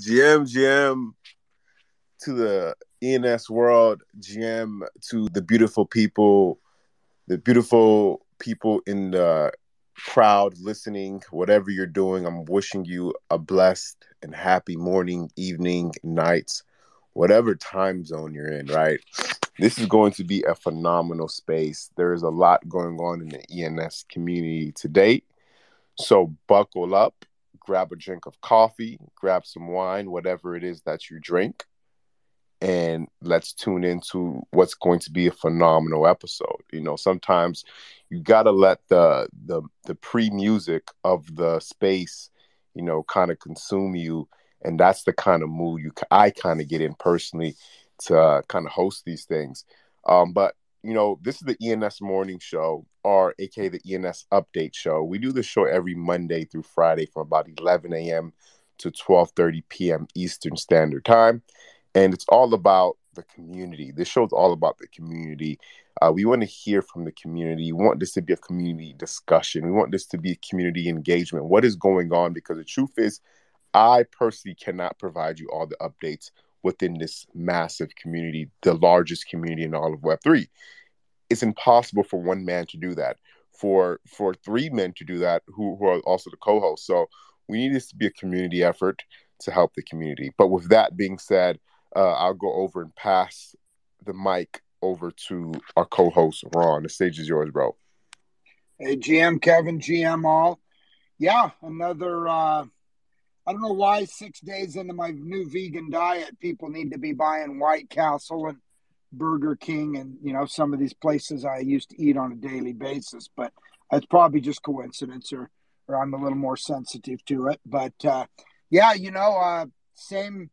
GM to the ENS world, GM to the beautiful people in the crowd listening, whatever you're doing. I'm wishing you a blessed and happy morning, evening, nights, whatever time zone you're in, right? This is going to be a phenomenal space. There is a lot going on in the ENS community to date. So buckle up, grab a drink of coffee, grab some wine, whatever it is that you drink, and let's tune into what's going to be a phenomenal episode. You know, sometimes you got to let the pre-music of the space, you know, kind of consume you, and that's the kind of mood I kind of get in personally to kind of host these things. But you know, this is the ENS Morning Show, or aka the ENS Update Show. We do the show every Monday through Friday from about 11 a.m. to 12:30 p.m. Eastern Standard Time. And it's all about the community. This show is all about the community. We want to hear from the community. We want this to be a community discussion. We want this to be a community engagement. What is going on? Because the truth is, I personally cannot provide you all the updates within this massive community, the largest community in all of Web3. It's impossible for one man to do that. For three men to do that, who are also the co-hosts. So we need this to be a community effort to help the community. But with that being said, I'll go over and pass the mic over to our co-host, Ron. The stage is yours, bro. Hey, GM Kevin, GM all. Yeah, another, I don't know why 6 days into my new vegan diet, people need to be buying White Castle and Burger King and, you know, some of these places I used to eat on a daily basis. But it's probably just coincidence or I'm a little more sensitive to it. But, yeah, you know, same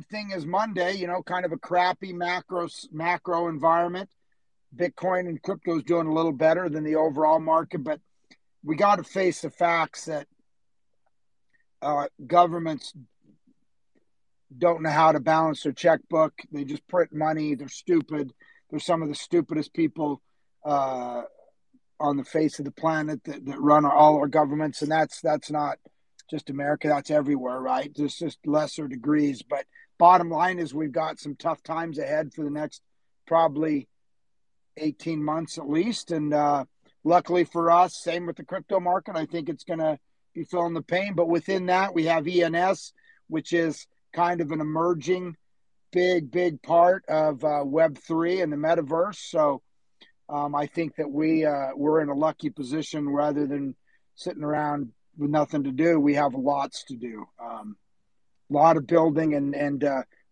thing as Monday, you know, kind of a crappy macro environment. Bitcoin and crypto is doing a little better than the overall market, but we got to face the facts that governments don't know how to balance their checkbook. They just print money. They're stupid. They're some of the stupidest people on the face of the planet that run all our governments, and that's not just America, that's everywhere, right? There's just lesser degrees. But bottom line is we've got some tough times ahead for the next probably 18 months at least. And luckily for us, same with the crypto market, I think it's going to be feeling the pain. But within that, we have ENS, which is kind of an emerging big part of Web3 and the metaverse. So I think that we're in a lucky position rather than sitting around with nothing to do. We have lots to do, a lot of building, and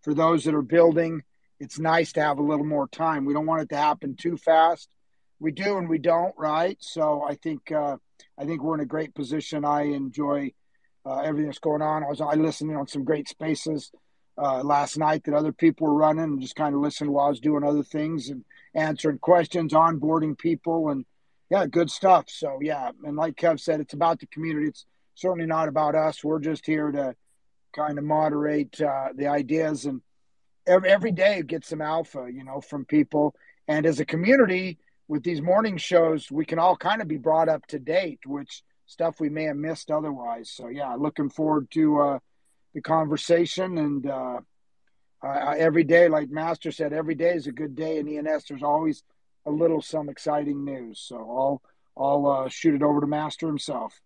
for those that are building, it's nice to have a little more time. We don't want it to happen too fast. We do and we don't, right? So I think we're in a great position. I enjoy everything that's going on. I listened on some great spaces last night that other people were running, and just kind of listened while I was doing other things and answering questions, onboarding people, and yeah, good stuff. So yeah, and like Kev said, it's about the community. It's certainly not about us. We're just here to kind of moderate the ideas, and every day get some alpha, you know, from people. And as a community with these morning shows, we can all kind of be brought up to date, which stuff we may have missed otherwise. So yeah, looking forward to the conversation. And every day, like Master said, every day is a good day in ENS. There's always some exciting news. So I'll shoot it over to Master himself.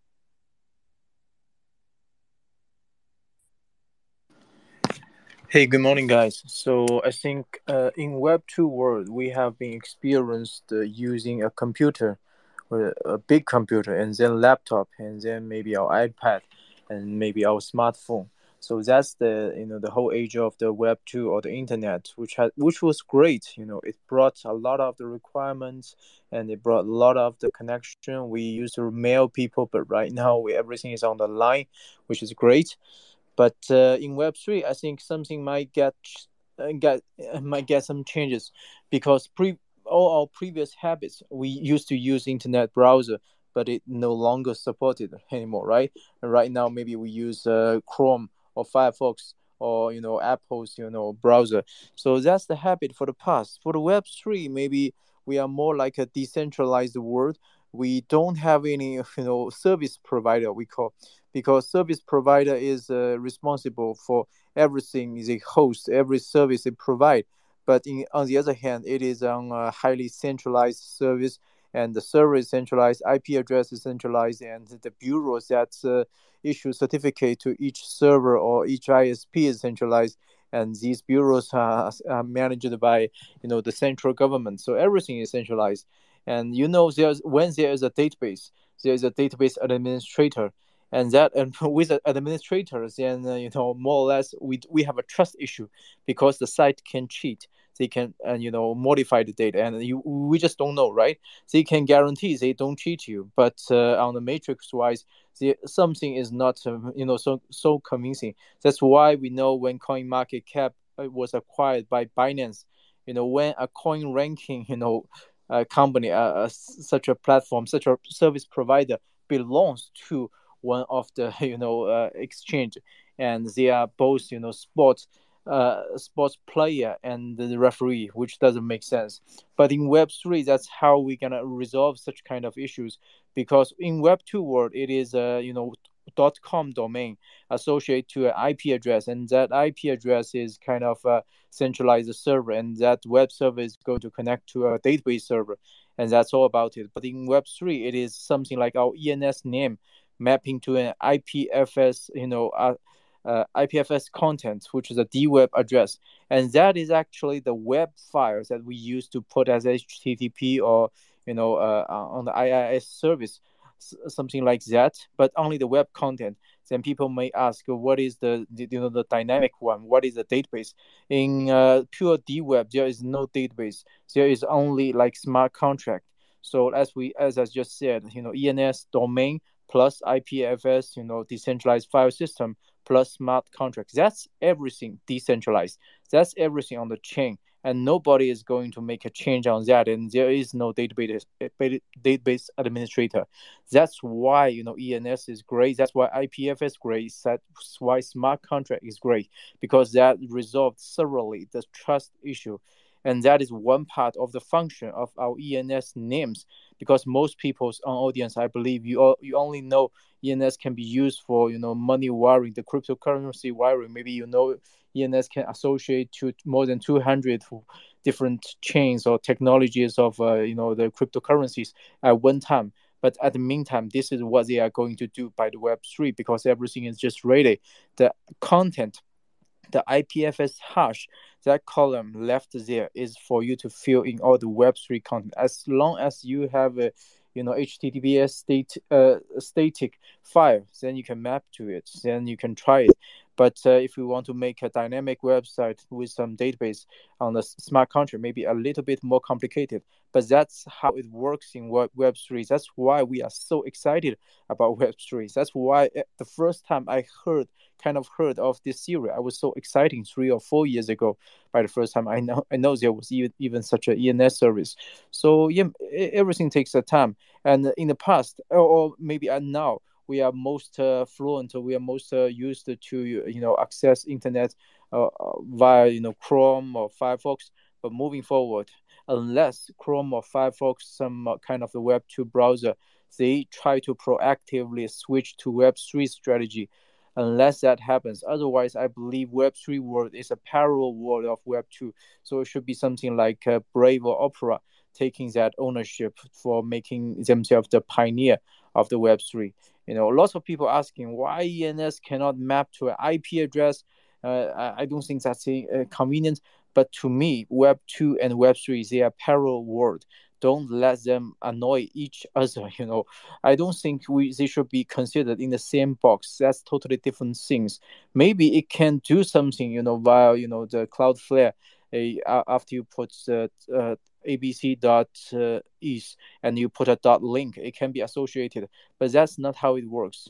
Hey, good morning, guys. So I think in Web2 world, we have been experienced using a computer, or a big computer, and then laptop, and then maybe our iPad, and maybe our smartphone. So that's the whole age of the Web2 or the internet, which was great. You know, it brought a lot of the requirements, and it brought a lot of the connection. We used to mail people, but right now everything is on the line, which is great. But in Web3, I think something might get some changes, because all our previous habits, we used to use internet browser, but it no longer supported anymore, right? And right now, maybe we use Chrome or Firefox or Apple's browser. So that's the habit for the past. For the Web3, maybe we are more like a decentralized world. We don't have any service provider, we call, because service provider is responsible for everything they host, every service they provide. But on the other hand, it is on a highly centralized service, and the server is centralized, IP address is centralized, and the bureaus that issue certificate to each server or each ISP is centralized, and these bureaus are managed by the central government. So everything is centralized, and when there is a database, there is a database administrator, and with the administrators, then more or less we have a trust issue, because the site can cheat. They can modify the data, and we just don't know, right? They can guarantee they don't cheat you, but on the matrix wise, something is not so convincing. That's why we know when CoinMarketCap was acquired by Binance, when a coin ranking company, such a platform, such a service provider belongs to one of the exchange, and they are both sports player and the referee, which doesn't make sense. But in Web3, that's how we're gonna resolve such kind of issues, because in Web2 world, it is .com domain associated to an IP address, and that IP address is kind of a centralized server, and that web server is going to connect to a database server, and that's all about it. But in Web3, it is something like our ENS name mapping to an IPFS, IPFS content, which is a DWeb address, and that is actually the web files that we use to put as HTTP or on the IIS service, something like that. But only the web content. Then people may ask, what is the dynamic one? What is the database? In pure DWeb, there is no database. There is only like smart contract. So as I just said, ENS domain plus IPFS, decentralized file system plus smart contracts. That's everything decentralized. That's everything on the chain, and nobody is going to make a change on that. And there is no database administrator. That's why ENS is great. That's why IPFS is great. That's why smart contract is great, because that resolved thoroughly the trust issue. And that is one part of the function of our ENS names, because most people's audience, I believe, you only know ENS can be used for money wiring, the cryptocurrency wiring. Maybe ENS can associate to more than 200 different chains or technologies of the cryptocurrencies at one time. But at the meantime, this is what they are going to do by the Web3, because everything is just ready. The content, the IPFS hash, that column left there is for you to fill in all the Web3 content. As long as you have a HTTPS static file, then you can map to it, then you can try it. But if you want to make a dynamic website with some database on the smart contract, maybe a little bit more complicated. But that's how it works in Web3. That's why we are so excited about Web3. That's why the first time I heard of this theory, I was so excited 3 or 4 years ago. By the first time, I know there was even such a ENS service. So yeah, everything takes a time. And in the past, or maybe now, we are most fluent. We are most used to access internet via Chrome or Firefox. But moving forward, unless Chrome or Firefox, some kind of the Web2 browser, they try to proactively switch to Web3 strategy. Unless that happens, otherwise, I believe Web3 world is a parallel world of Web2. So it should be something like Brave or Opera taking that ownership for making themselves the pioneer of the Web3. Lots of people asking why ENS cannot map to an IP address. I don't think that's convenient. But to me, Web2 and Web3, they are parallel world. Don't let them annoy each other. I don't think they should be considered in the same box. That's totally different things. Maybe it can do something, via the Cloudflare. After you put the abc.eth and you put a .link, it can be associated. But that's not how it works.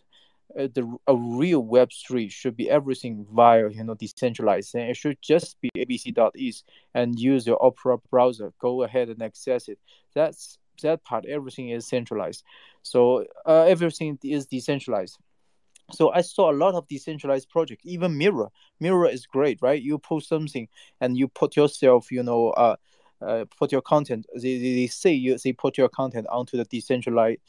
A real Web3 should be everything via decentralized, and it should just be abc.eth and use your Opera browser. Go ahead and access it. That's that part. Everything is centralized, so everything is decentralized. So I saw a lot of decentralized projects. Even Mirror is great, right? You post something and you put yourself, put your content. They say they put your content onto the decentralized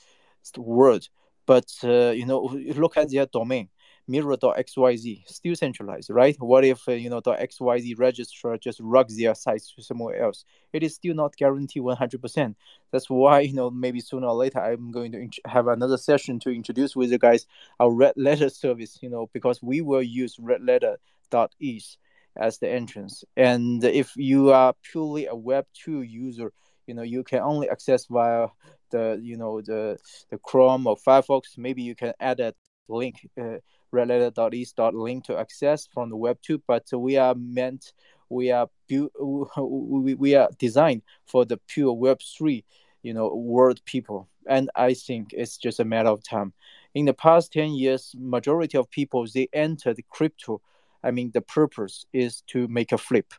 world. But look at their domain, mirror.xyz, still centralized, right? What if .xyz registrar just rugs their sites to somewhere else? It is still not guaranteed 100%. That's why maybe sooner or later I'm going to have another session to introduce with you guys our red letter service. Because we will use redletter.eth as the entrance. And if you are purely a Web2 user, you can only access via the Chrome or Firefox. Maybe you can add that link, redletter.eth.link to access from the Web 2. But we are built, we are designed for the pure Web 3, world people. And I think it's just a matter of time. In the past 10 years, majority of people, they entered crypto. I mean, the purpose is to make a flip.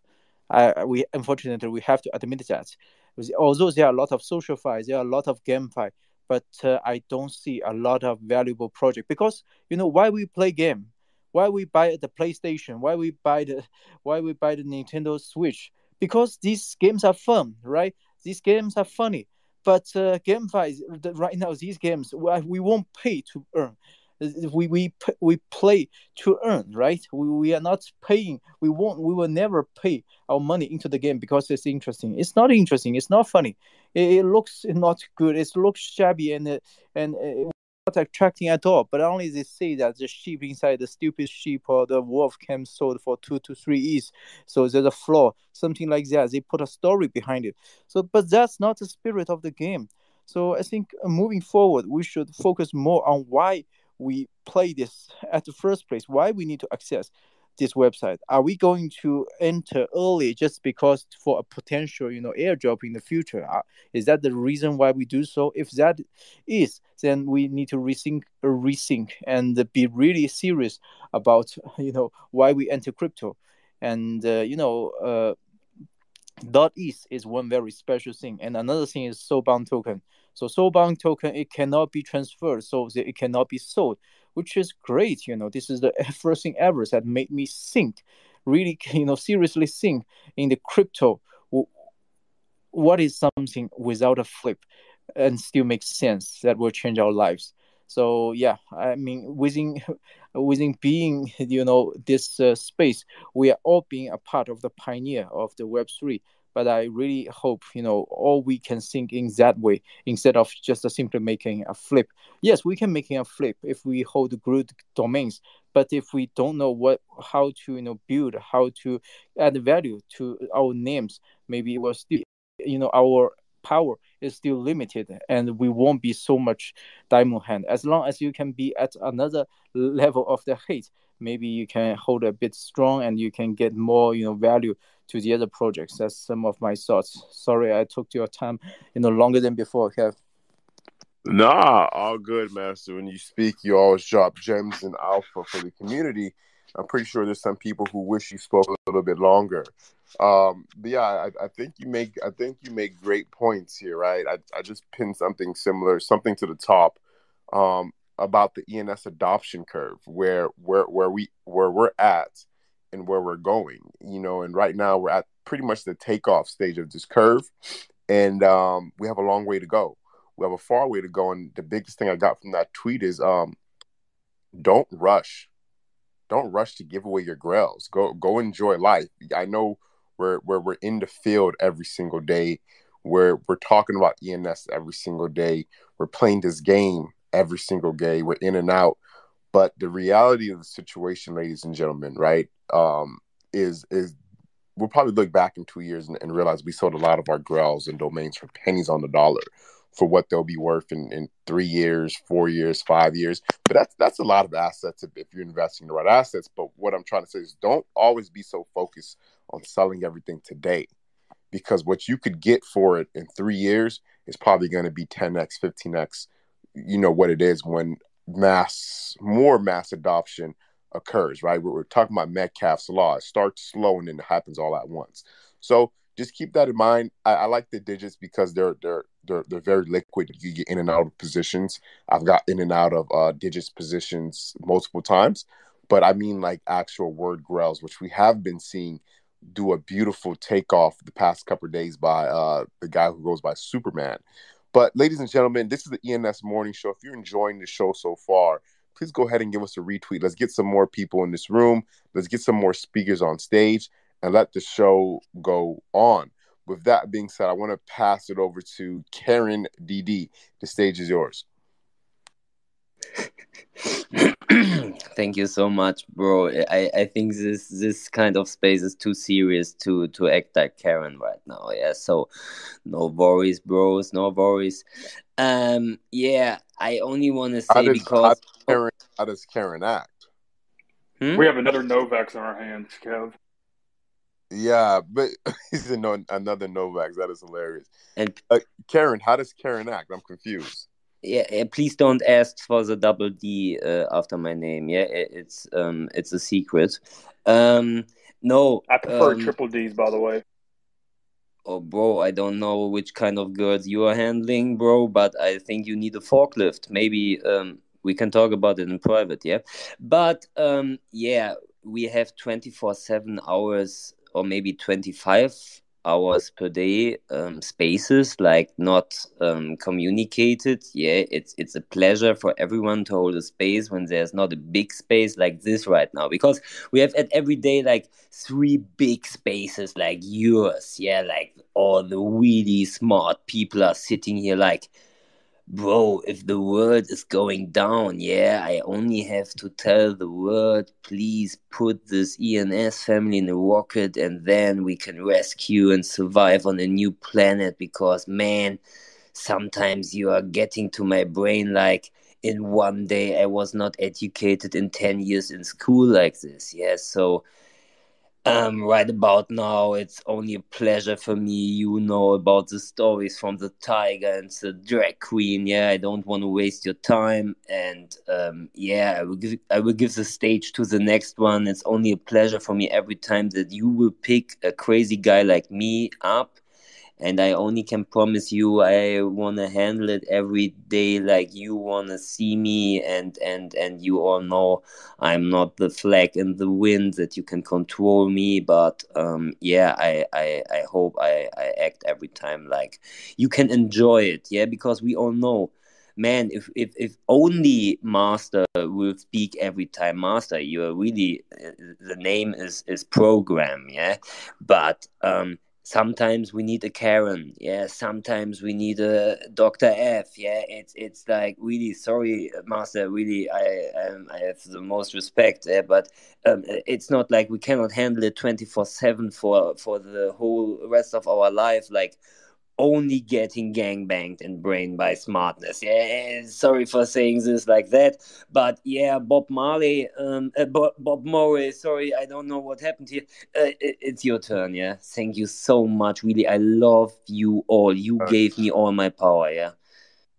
We unfortunately we have to admit that. Although there are a lot of social fights, there are a lot of game fight, but I don't see a lot of valuable project. Because why we play game, why we buy the PlayStation, why we buy the Nintendo Switch? Because these games are fun, right? These games are funny. But game fights right now, these games we won't pay to earn. We play to earn, right? We are not paying. We will never pay our money into the game because it's interesting. It's not interesting. It's not funny. It looks not good. It looks shabby and not attracting at all. But only they say that the sheep inside, the stupid sheep or the wolf can sold for 2 to 3 ETH. So there's a flaw, something like that. They put a story behind it. So, but that's not the spirit of the game. So I think moving forward, we should focus more on why we play this at the first place, why we need to access this website. Are we going to enter early just because for a potential airdrop in the future? Is that the reason why we do so? If that is, then we need to rethink and be really serious about why we enter crypto. And .eth is one very special thing, and another thing is soulbound token. So soulbound token, it cannot be transferred, so it cannot be sold, which is great. This is the first thing ever that made me think, really, seriously think in the crypto. What is something without a flip and still makes sense that will change our lives? So yeah, I mean, within being this space, we are all being a part of the pioneer of the Web3. But I really hope all we can think in that way instead of just simply making a flip. Yes, we can making a flip if we hold good domains, but if we don't know how to build, how to add value to our names, maybe it will still our power is still limited and we won't be so much diamond hand. As long as you can be at another level of the hate, maybe you can hold a bit strong and you can get more value to the other projects. That's some of my thoughts. Sorry I took your time longer than before, Kev. Nah, all good, Master. When you speak, you always drop gems and alpha for the community. I'm pretty sure there's some people who wish you spoke a little bit longer. But yeah, I think you make great points here, right? I just pinned something similar, something to the top, about the ENS adoption curve, where we're at and where we're going. And right now we're at pretty much the takeoff stage of this curve, and we have a long way to go. We have a far way to go, and the biggest thing I got from that tweet is don't rush. Don't rush to give away your grails. Go enjoy life. I know we're in the field every single day. We're talking about ENS every single day. We're playing this game every single day. We're in and out. But the reality of the situation, ladies and gentlemen, right, is we'll probably look back in 2 years and realize we sold a lot of our grails and domains for pennies on the dollar for what they'll be worth in 3 years, 4 years, 5 years. But that's a lot of assets if you're investing in the right assets. But what I'm trying to say is don't always be so focused on selling everything today, because what you could get for it in 3 years is probably going to be 10x, 15x, what it is when more mass adoption occurs, right? We're talking about Metcalfe's law. It starts slow and then it happens all at once. So just keep that in mind. I like the digits because they're very liquid. You get in and out of positions. I've got in and out of digits positions multiple times, but I mean like actual word grails, which we have been seeing do a beautiful takeoff the past couple of days by the guy who goes by Superman. But ladies and gentlemen, this is the ENS Morning Show. If you're enjoying the show so far, please go ahead and give us a retweet. Let's get some more people in this room. Let's get some more speakers on stage and let the show go on. With that being said, I want to pass it over to Karen DD. The stage is yours. Thank you so much, bro. I think this kind of space is too serious to act like Karen right now. Yeah, so no worries, bros, no worries. Yeah, I only want to say because how does Karen act? We have another Novax on our hands, Kev. Yeah, but he's another Novax. That is hilarious. And Karen, how does Karen act? I'm confused. Yeah, please don't ask for the double D after my name. Yeah, it's a secret. No, I prefer triple D's, by the way. Oh, bro, I don't know which kind of girls you are handling, bro, but I think you need a forklift. Maybe we can talk about it in private, yeah? But yeah, we have 24/7 hours or maybe 25 hours per day spaces, like not communicated. Yeah, it's a pleasure for everyone to hold a space when there's not a big space like this right now, because we have at every day like 3 big spaces like yours. Yeah, like all the really smart people are sitting here like, bro, if the world is going down, yeah, I only have to tell the world, please put this ENS family in a rocket and then we can rescue and survive on a new planet, because, man, sometimes you are getting to my brain like, in one day I was not educated in 10 years in school like this. Yeah, so right about now, it's only a pleasure for me. You know about the stories from the tiger and the drag queen. Yeah, I don't want to waste your time. And yeah, I will give the stage to the next one. It's only a pleasure for me every time that you will pick a crazy guy like me up. And I only can promise you I want to handle it every day like you want to see me, and you all know I'm not the flag in the wind that you can control me, but yeah, I hope I act every time like you can enjoy it, yeah, because we all know, man, if only Master will speak every time. Master, you're really, the name is program, yeah, but sometimes we need a Karen, yeah. Sometimes we need a Dr. F, yeah. It's like, really sorry, Master. Really, I have the most respect, but it's not like we cannot handle it 24/7 for the whole rest of our life, like only getting gangbanged and brained by smartness. Yeah, sorry for saying this like that, but yeah, Bob Marley, Bob Murray. Sorry, I don't know what happened here. It's your turn. Yeah, thank you so much. Really, I love you all. You gave me all my power. Yeah.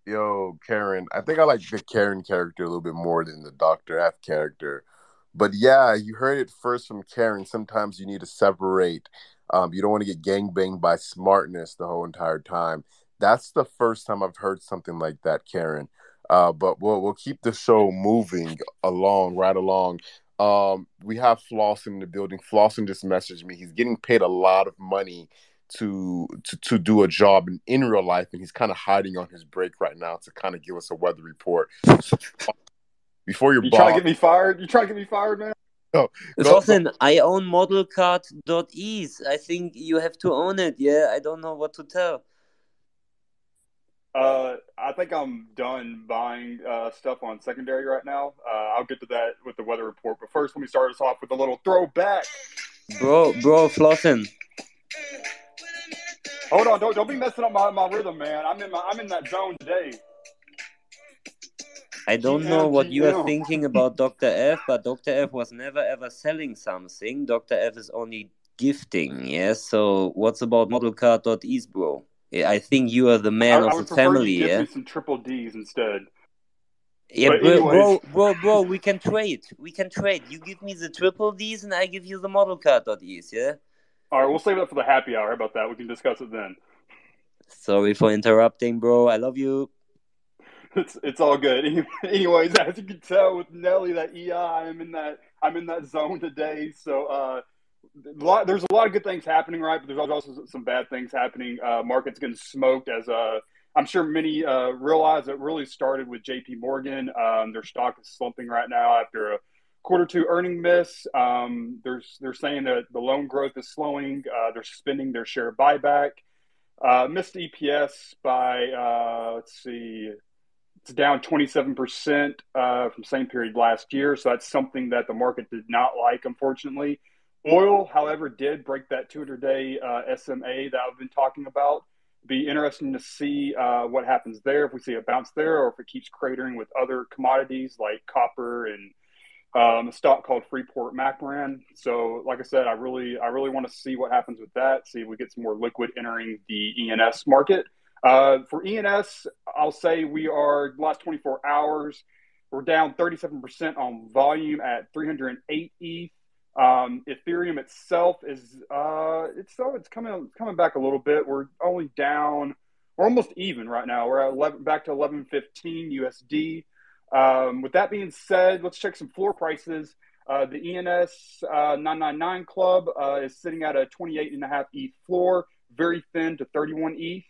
Yo, Karen, I think I like the Karen character a little bit more than the Dr. F character. But yeah, you heard it first from Karen. Sometimes you need to separate. You don't want to get gangbanged by smartness the whole entire time. That's the first time I've heard something like that, Karen. But we'll keep the show moving along, right along. We have Flossin in the building. Flossin just messaged me. He's getting paid a lot of money to do a job in real life, and he's kind of hiding on his break right now to kind of give us a weather report. Before you trying to get me fired? You trying to get me fired, man? No, Listen, I own modelcard.eth. I think you have to own it. Yeah, I don't know what to tell. I think I'm done buying stuff on secondary right now. I'll get to that with the weather report, but first, let me start us off with a little throwback. Bro, Flossin. Hold on, don't be messing up my rhythm, man. I'm in that zone today. I don't know what you are thinking about Dr. F, but Dr. F was never ever selling something. Dr. F is only gifting, yeah? So what's about modelcard.eth, bro? I think you are the man of the family, you yeah? give me some triple D's instead. Yeah, bro, we can trade. You give me the triple D's and I give you the modelcard.eth, yeah? All right, we'll save it for the happy hour. How about that? We can discuss it then. Sorry for interrupting, bro. I love you. It's all good. Anyways, as you can tell with Nelly, that I'm in that zone today. So there's a lot of good things happening, right? But there's also some bad things happening. Market's getting smoked as I'm sure many realize it really started with JP Morgan. Their stock is slumping right now after a quarter two earning miss. They're saying that the loan growth is slowing. They're suspending their share buyback. Missed EPS by, let's see, it's down 27% from same period last year. So that's something that the market did not like, unfortunately. Oil, however, did break that 200-day SMA that I've been talking about. Be interesting to see what happens there, if we see a bounce there, or if it keeps cratering with other commodities like copper and a stock called Freeport McMoran. So, like I said, I really want to see what happens with that. See if we get some more liquid entering the ENS market. For ENS, I'll say we are last 24 hours. We're down 37% on volume at 308 ETH. Ethereum itself is it's coming back a little bit. We're only down. We're almost even right now. We're at back to 11.15 USD. With that being said, let's check some floor prices. The ENS 999 Club is sitting at a 28.5 ETH floor, very thin to 31 ETH.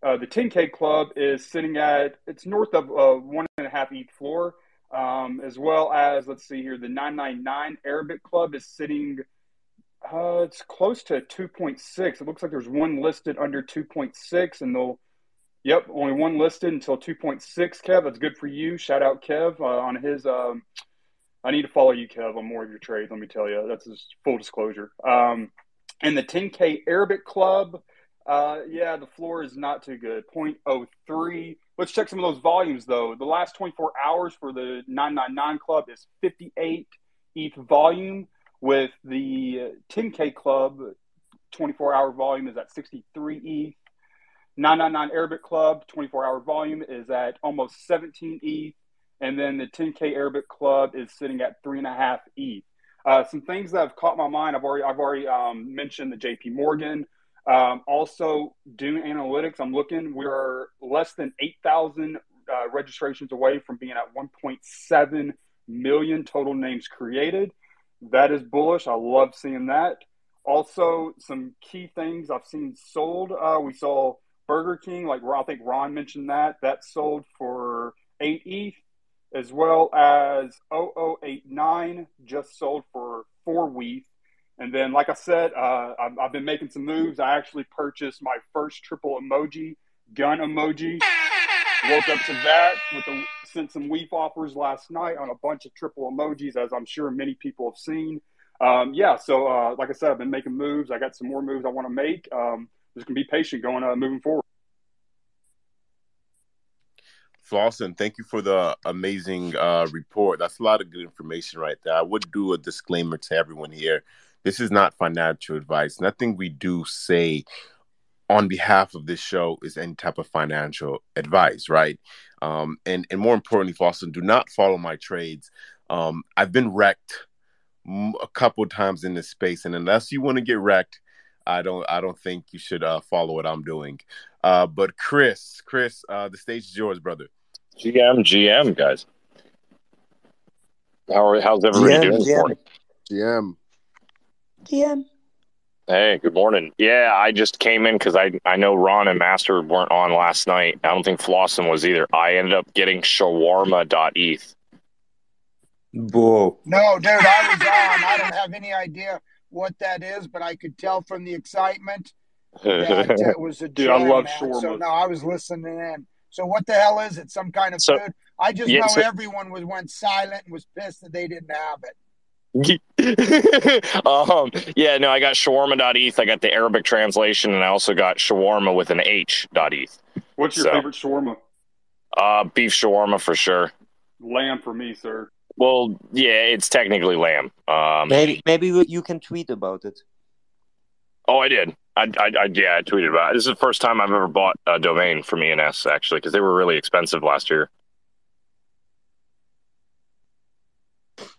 The 10K Club is sitting at, it's north of 1.5 ETH floor, as well as, let's see here, the 999 Arabic Club is sitting, it's close to 2.6. It looks like there's one listed under 2.6, and yep, only one listed until 2.6, Kev. That's good for you. Shout out Kev on his, I need to follow you, Kev, on more of your trades, let me tell you. That's just full disclosure. And the 10K Arabic Club, yeah, the floor is not too good, 0.03. Let's check some of those volumes, though. The last 24 hours for the 999 Club is 58 ETH volume, with the 10K Club 24-hour volume is at 63 ETH. 999 Arabic Club 24-hour volume is at almost 17 ETH. And then the 10K Arabic Club is sitting at 3.5 ETH. Some things that have caught my mind, I've already mentioned the JP Morgan. Also, Dune Analytics, I'm looking, we're less than 8,000 registrations away from being at 1.7 million total names created. That is bullish. I love seeing that. Also, some key things I've seen sold. We saw Burger King, like I think Ron mentioned that sold for 8 ETH, as well as 0089 just sold for 4 ETH. And then, like I said, I've been making some moves. I actually purchased my first triple emoji, gun emoji. Woke up to that sent some weep offers last night on a bunch of triple emojis, as I'm sure many people have seen. So like I said, I've been making moves. I got some more moves I want to make. Just gonna be patient moving forward. Flossin, thank you for the amazing report. That's a lot of good information right there. I would do a disclaimer to everyone here. This is not financial advice. Nothing we do say on behalf of this show is any type of financial advice, right? And more importantly, Flossin, do not follow my trades. I've been wrecked a couple of times in this space, and unless you want to get wrecked, I don't think you should follow what I'm doing. But Chris, the stage is yours, brother. GM, guys. How's everybody doing this morning? GM. Hey, good morning. Yeah, I just came in because I know Ron and Master weren't on last night. I don't think Flossin was either. I ended up getting shawarma.eth. Whoa. No, dude, I was on. I don't have any idea what that is, but I could tell from the excitement that it was a Dude, gem, I love man. shawarma. So no, I was listening in. So what the hell is it? Some kind of food? I just know everyone went silent and was pissed that they didn't have it. Yeah, no, I got shawarma.eth. I got the Arabic translation, and I also got shawarma with an H.eth. What's your favorite shawarma? Beef shawarma for sure. Lamb for me, sir. Well, yeah, it's technically lamb. Maybe you can tweet about it. Oh, I did. I tweeted about it. This is the first time I've ever bought a domain from ENS, actually, because they were really expensive last year.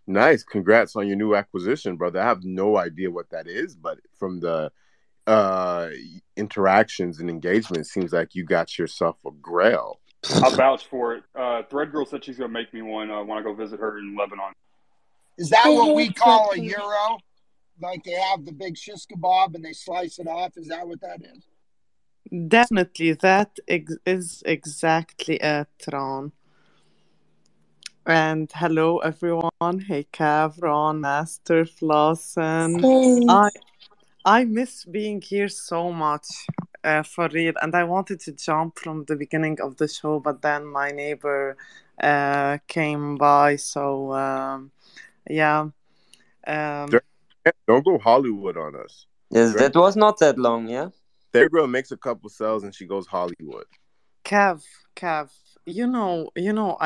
Nice. Congrats on your new acquisition, brother. I have no idea what that is, but from the interactions and engagement, it seems like you got yourself a grail. I vouch for it. ThreadGirl said she's going to make me one when I go visit her in Lebanon. Is that what we call a gyro? Like they have the big shish kebab and they slice it off? Is that what that is? Definitely, that is exactly it, Ron. And hello, everyone. Hey, Cav, Ron, Master, Flossin. Hey. I miss being here so much, for real. And I wanted to jump from the beginning of the show, but then my neighbor came by. So, yeah. Um, Don't go Hollywood on us. Yes, that was not that long, yeah? ThreadGirl makes a couple sales and she goes Hollywood. Cav, I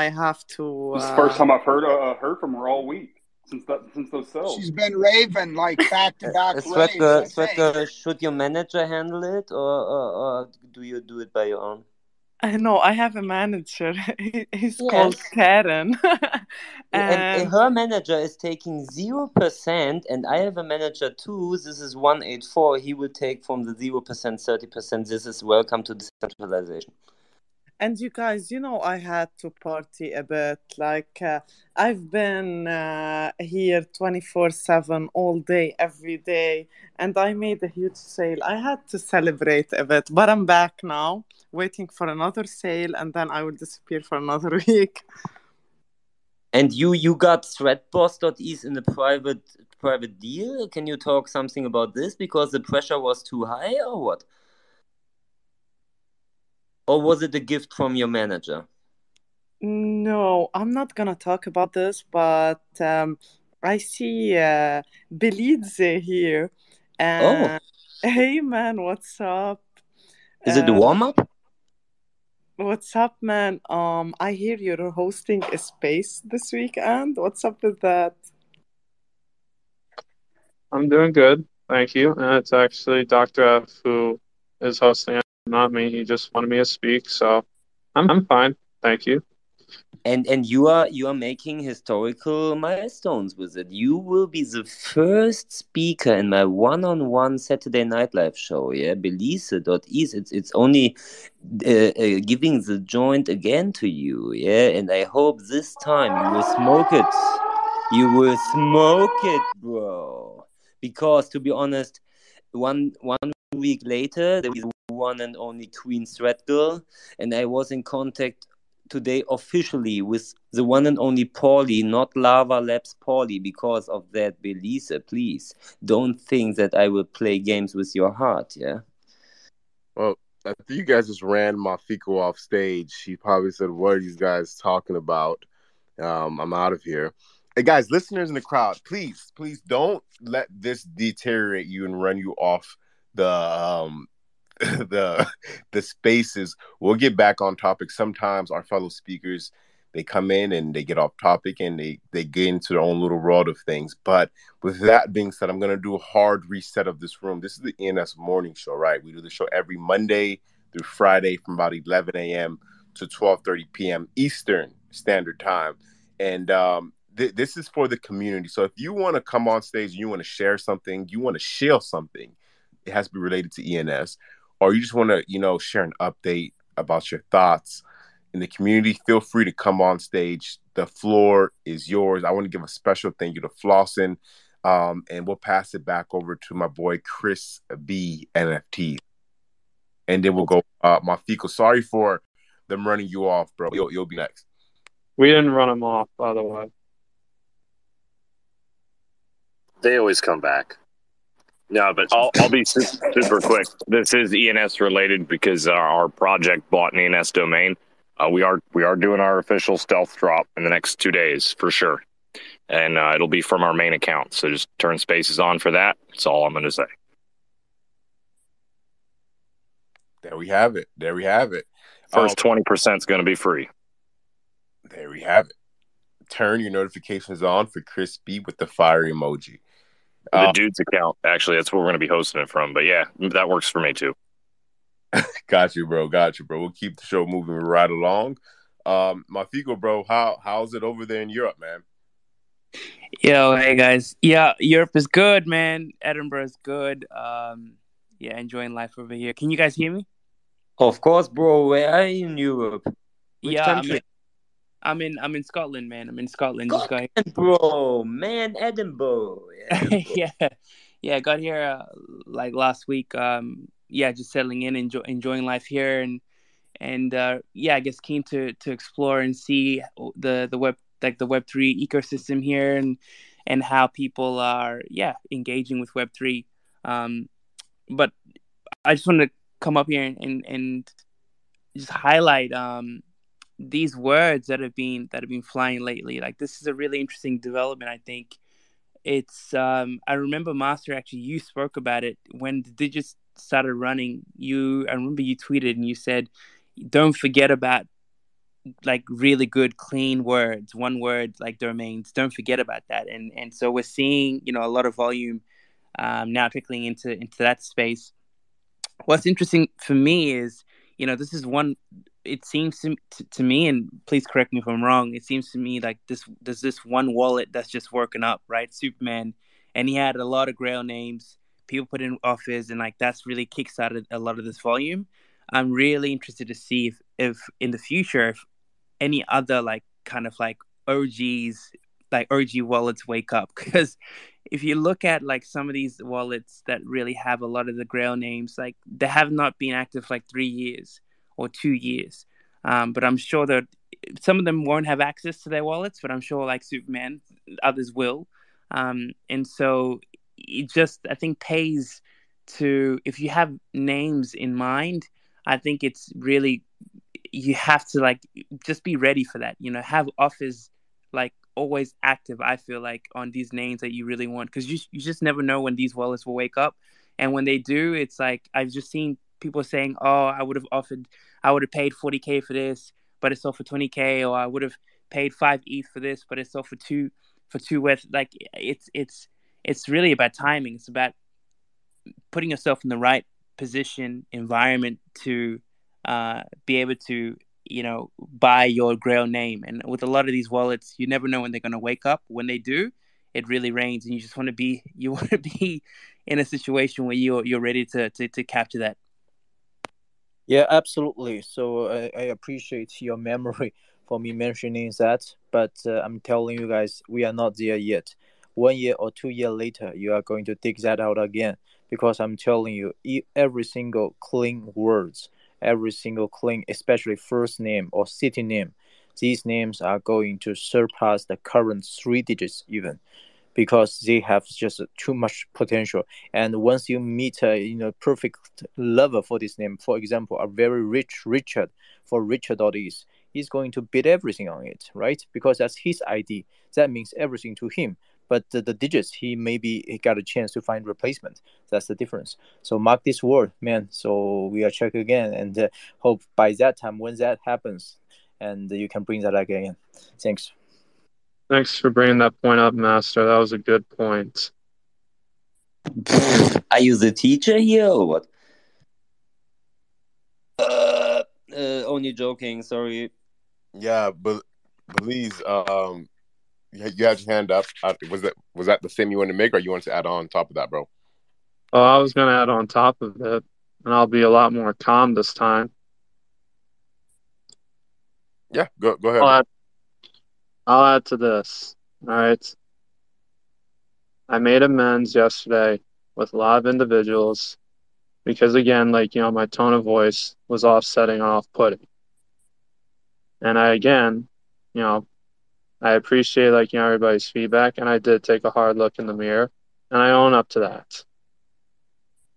have to. This is the first time I've heard from her all week since those sales. She's been raving like back-to-back raves, I think. Threadgirl, should your manager handle it, or do you do it by your own? I know I have a manager. He's Yes. called Karen. And her manager is taking 0%, and I have a manager too. This is 184. He will take from the 0%, 30%. This is welcome to decentralization. And you guys, I had to party a bit. Like, I've been here 24/7 all day, every day, and I made a huge sale. I had to celebrate a bit, but I'm back now, waiting for another sale, and then I will disappear for another week. And you got threadboss.eth in a private deal? Can you talk something about this? Because the pressure was too high, or what? Or was it a gift from your manager? No, I'm not gonna talk about this, but I see Belize here. Oh. Hey man, what's up? Is it the warm-up? What's up, man? I hear you're hosting a space this weekend. What's up with that? I'm doing good, thank you. And it's actually Dr. F who is hosting it, not me. He just wanted me to speak, so I'm fine, thank you. And you are making historical milestones with it. You will be the first speaker in my one-on-one Saturday Night Live show. Yeah, belize.eth. It's only giving the joint again to you. Yeah, and I hope this time you will smoke it. You will smoke it, bro. Because to be honest, one week later there was the one and only Queen ThreadGirl, and I was in contact today officially with the one and only Paulie, not Lava Labs Paulie, because of that. Belize, please don't think that I will play games with your heart. Yeah. Well, I think you guys just ran Mafico off stage. She probably said, "What are these guys talking about?" I'm out of here. Hey guys, listeners in the crowd, please don't let this deteriorate you and run you off the the spaces. We'll get back on topic. Sometimes our fellow speakers, they come in and they get off topic and they get into their own little world of things. But with that being said, I'm going to do a hard reset of this room. This is the ENS morning show, right? We do the show every Monday through Friday from about 11 a.m. to 12:30 p.m. Eastern Standard Time. And this is for the community. So if you want to come on stage, you want to share something, you want to share something, it has to be related to ENS, or you just want to, share an update about your thoughts in the community, feel free to come on stage. The floor is yours. I want to give a special thank you to Flossin, and we'll pass it back over to my boy ChrisB NFT, and then we'll go Mafico. Sorry for them running you off, bro. You'll be next. We didn't run him off, by the way. They always come back. No, but I'll be super quick. This is ENS related because our project bought an ENS domain. We are doing our official stealth drop in the next 2 days for sure, and it'll be from our main account. So just turn spaces on for that. That's all I'm going to say. There we have it. First 20% is going to be free. There we have it. Turn your notifications on for ChrisB with the fire emoji. The dude's account, actually, that's where we're going to be hosting it from. But yeah, that works for me too. Got you, bro. We'll keep the show moving right along. Mafico, bro, how's it over there in Europe, man? Yo, hey guys. Yeah, Europe is good, man. Edinburgh is good. Yeah, enjoying life over here. Can you guys hear me? Of course, bro. Where are you in Europe? Which country? I'm in Scotland, man. I'm in Scotland. Scotland, bro. Man, Edinburgh. Yeah, yeah. I got here like last week. just settling in, enjoying life here, and I guess keen to explore and see the web, like the Web3 ecosystem here, and how people are engaging with Web3. But I just want to come up here and just highlight these words that have been flying lately. Like, this is a really interesting development. I think it's I remember, Master, actually you spoke about it when the digits started running. I remember you tweeted and you said, don't forget about like really good clean words, one word like domains. Don't forget about that. And so we're seeing, a lot of volume now trickling into that space. What's interesting for me is, this is one. It seems to me, and please correct me if I'm wrong, it seems to me like there's this one wallet that's just working up, right? Superman, and he had a lot of Grail names. People put in offers, and like that's really kickstarted a lot of this volume. I'm really interested to see if in the future, if any other like kind of like OGs, like OG wallets wake up. Because if you look at like some of these wallets that really have a lot of the Grail names, like they have not been active for like 3 years or 2 years. But I'm sure that some of them won't have access to their wallets, but I'm sure like Superman, others will. And so it just, I think, pays to, if you have names in mind, I think it's really, you have to like just be ready for that, have offers like always active, I feel like, on these names that you really want, because you just never know when these wallets will wake up. And when they do, it's like, I've just seen people saying, oh, I would have paid 40K for this, but it sold for 20K, or I would have paid 5 ETH for this, but it sold for two with, like, it's really about timing. It's about putting yourself in the right position, environment to be able to, buy your Grail name. And with a lot of these wallets, you never know when they're going to wake up. When they do, it really rains, and you just want to be in a situation where you're ready to capture that. Yeah, absolutely. So I appreciate your memory for me mentioning that, but I'm telling you guys, we are not there yet. 1 year or 2 year later, you are going to dig that out again, because I'm telling you, every single clean words, every single clean, especially first name or city name, these names are going to surpass the current 3 digits even, because they have just too much potential. And once you meet a perfect lover for this name, for example, a very rich Richard for Richard.eth, he's going to bid everything on it, right? Because that's his ID. That means everything to him. But the digits, he got a chance to find replacement. That's the difference. So mark this word, man. So we are check again, and hope by that time, when that happens, and you can bring that again. Thanks. Thanks for bringing that point up, Master. That was a good point. Are you the teacher here or what? Only joking. Sorry. Yeah, but Belize, you had your hand up. Was that the same you wanted to make, or you wanted to add on top of that, bro? Oh, I was going to add on top of it, and I'll be a lot more calm this time. Yeah, go ahead. I'll add to this. All right. I made amends yesterday with a lot of individuals because, again, like, my tone of voice was offsetting and off-putting. And I appreciate, everybody's feedback, and I did take a hard look in the mirror, and I own up to that.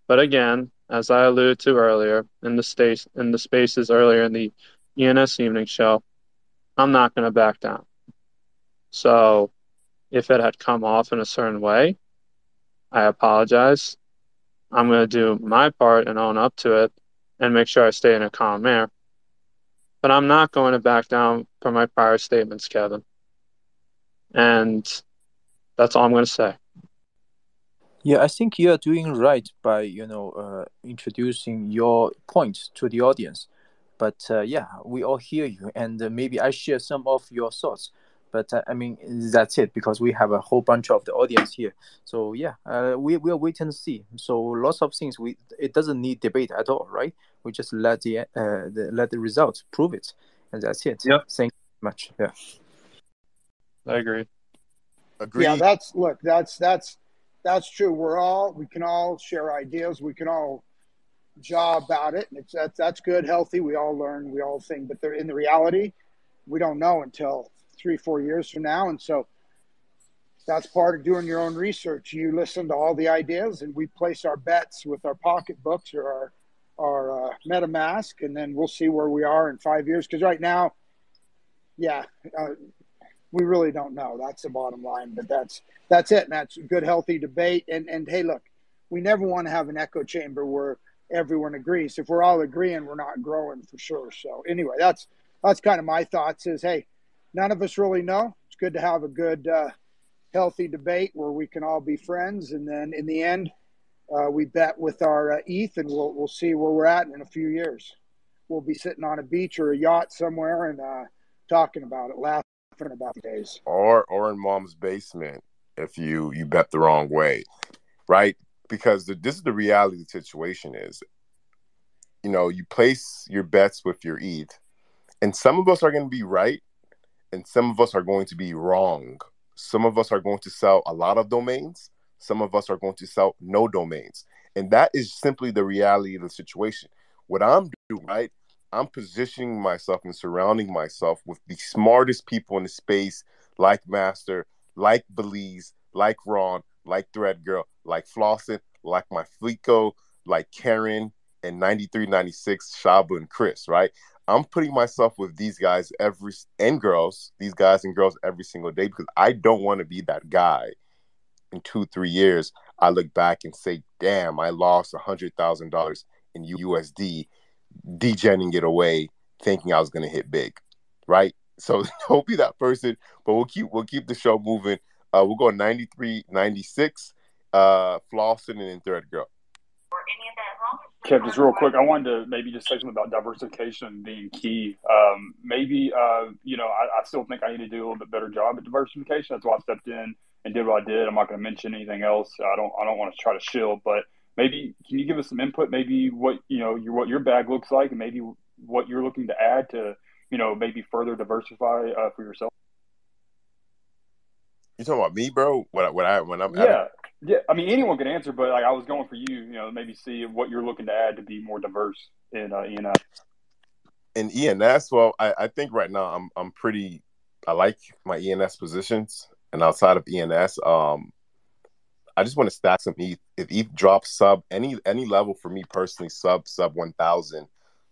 But again, as I alluded to earlier in the spaces earlier in the ENS evening show, I'm not going to back down. So if it had come off in a certain way, I apologize. I'm going to do my part and own up to it and make sure I stay in a calm manner. But I'm not going to back down from my prior statements, Kevin. And that's all I'm going to say. Yeah, I think you are doing right by introducing your points to the audience. But we all hear you, and maybe I share some of your thoughts. But that's it, because we have a whole bunch of the audience here. So we will wait and see. So lots of things, it doesn't need debate at all, right? We just let the results prove it, and that's it. Yep. Thank you very much. Yeah, I agree. Agreed. Yeah, that's true. We can all share ideas. We can all jaw about it, and that's good, healthy. We all learn, we all think, but in the reality, we don't know until 3-4 years from now, and so that's part of doing your own research. You listen to all the ideas, and we place our bets with our pocketbooks or our MetaMask, and then we'll see where we are in 5 years. Because right now, we really don't know. That's the bottom line. But that's it, and that's good, healthy debate. And hey, look, we never want to have an echo chamber where everyone agrees. If we're all agreeing, we're not growing for sure. So anyway, that's kind of my thoughts. Is hey, none of us really know. It's good to have a good healthy debate where we can all be friends, and then in the end, we bet with our ETH, and we'll see where we're at in a few years. We'll be sitting on a beach or a yacht somewhere and talking about it, laughing about the days, or in mom's basement if you bet the wrong way, right? Because this is the reality of the situation is, you place your bets with your ETH, and some of us are going to be right, and some of us are going to be wrong. Some of us are going to sell a lot of domains. Some of us are going to sell no domains. And that is simply the reality of the situation. What I'm doing, right? I'm positioning myself and surrounding myself with the smartest people in the space, like Master, like Belize, like Ron, like ThreadGirl, like Flossin, like Mafico, like Karen, and 9396, Shabbat, and Chris, right? I'm putting myself with these guys these guys and girls every single day, because I don't want to be that guy in 2-3 years. I look back and say, damn, I lost $100,000 in USD, degenning it away, thinking I was going to hit big, right? So don't be that person, but we'll keep the show moving. We'll go 93, 96, Flossin, and then ThreadGirl. Kev, just real quick, I wanted to maybe just say something about diversification being key. I still think I need to do a little bit better job at diversification. That's why I stepped in and did what I did. I'm not going to mention anything else. I don't want to try to shield, but maybe can you give us some input? Maybe what your bag looks like, and maybe what you're looking to add to maybe further diversify for yourself. You talking about me, bro? When I'm Yeah, I mean, anyone can answer, but I was going for you. Maybe see what you're looking to add to be more diverse in ENS. In ENS, well, I think right now I like my ENS positions, and outside of ENS, I just want to stack some ETH. If ETH drops sub any level for me personally, sub 1,000,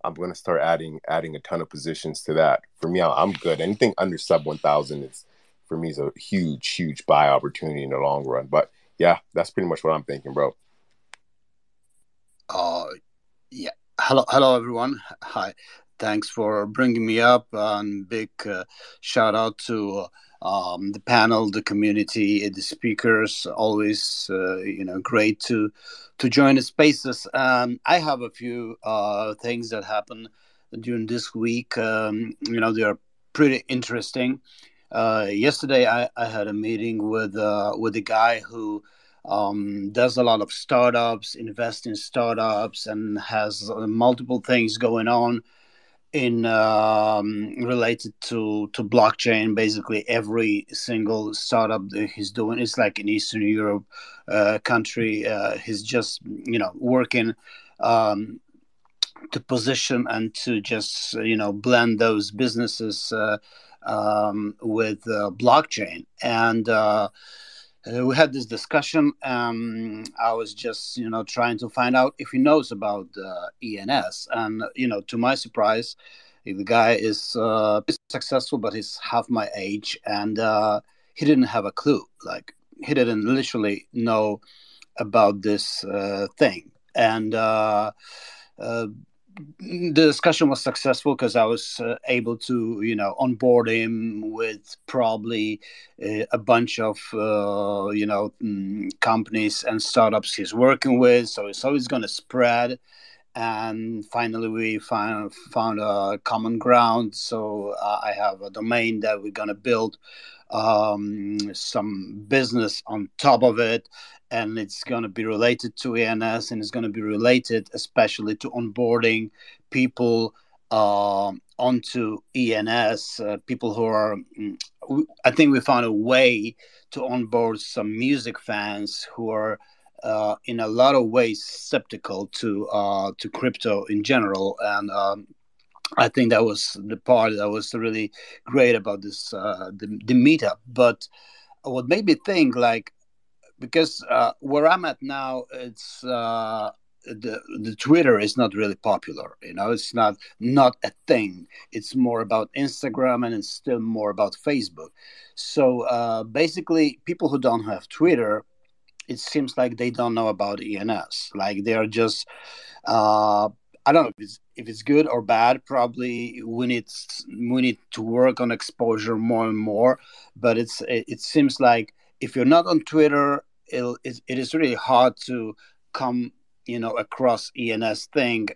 I'm going to start adding a ton of positions to that. For me, I'm good. Anything under sub 1,000 for me is a huge buy opportunity in the long run. But yeah, that's pretty much what I'm thinking, bro. Yeah. Hello, everyone. Hi. Thanks for bringing me up, and big shout out to the panel, the community, the speakers. Always, great to join the spaces. I have a few things that happened during this week. They are pretty interesting. Yesterday, I had a meeting with a guy who does a lot of startups, invests in startups, and has multiple things going on in related to blockchain. Basically, every single startup that he's doing is like in Eastern Europe country. He's just working to position and to just blend those businesses with blockchain. And we had this discussion. I was just trying to find out if he knows about ENS, and to my surprise, the guy is successful, but he's half my age, and he didn't have a clue. Like, he didn't literally know about this thing. And the discussion was successful because I was able to, onboard him with probably a bunch of, companies and startups he's working with. So it's always going to spread. And finally, we found a common ground. So I have a domain that we're going to build some business on top of it, and it's going to be related to ENS, and it's going to be related especially to onboarding people onto ENS, people who are, I think we found a way to onboard some music fans who are in a lot of ways skeptical to crypto in general, and I think that was the part that was really great about this the meetup. But what made me think, like, because where I'm at now, it's the Twitter is not really popular. You know, it's not a thing. It's more about Instagram, and it's still more about Facebook. So basically, people who don't have Twitter, it seems like they don't know about ENS. Like they are just uh, I don't know if it's good or bad. Probably we need to work on exposure more and more. But it seems like if you're not on Twitter, it is really hard to come across ENS thing,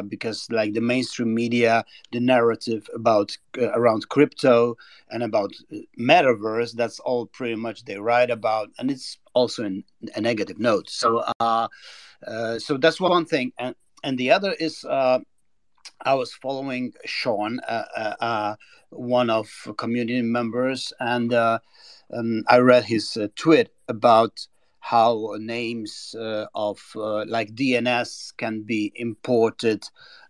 because like the mainstream media, the narrative about around crypto and about metaverse, that's all pretty much they write about, and it's also in a negative note. So that's one thing, and the other is I was following Sean, one of community members, and I read his tweet about how names of like DNS can be imported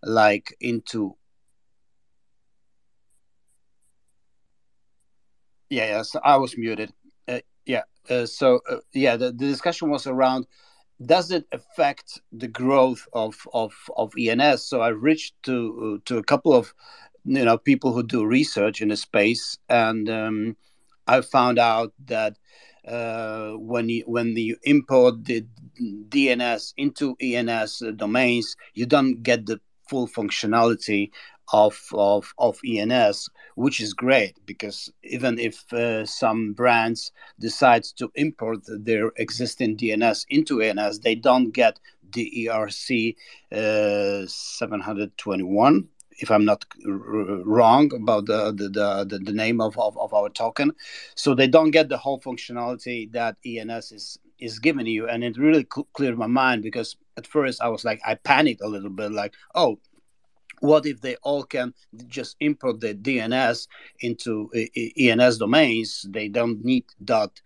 like into. Yeah, so I was muted. The discussion was around, does it affect the growth of ENS? So I reached to a couple of people who do research in the space, and I found out that when you import the DNS into ENS domains, you don't get the full functionality of ENS, which is great, because even if some brands decide to import their existing DNS into ENS, they don't get the ERC 721, if I'm not wrong about the name of our token. So they don't get the whole functionality that ENS is giving you. And it really cleared my mind, because at first I was like, I panicked a little bit, like, oh, what if they all can just import the DNS into ENS domains? They don't need .eth,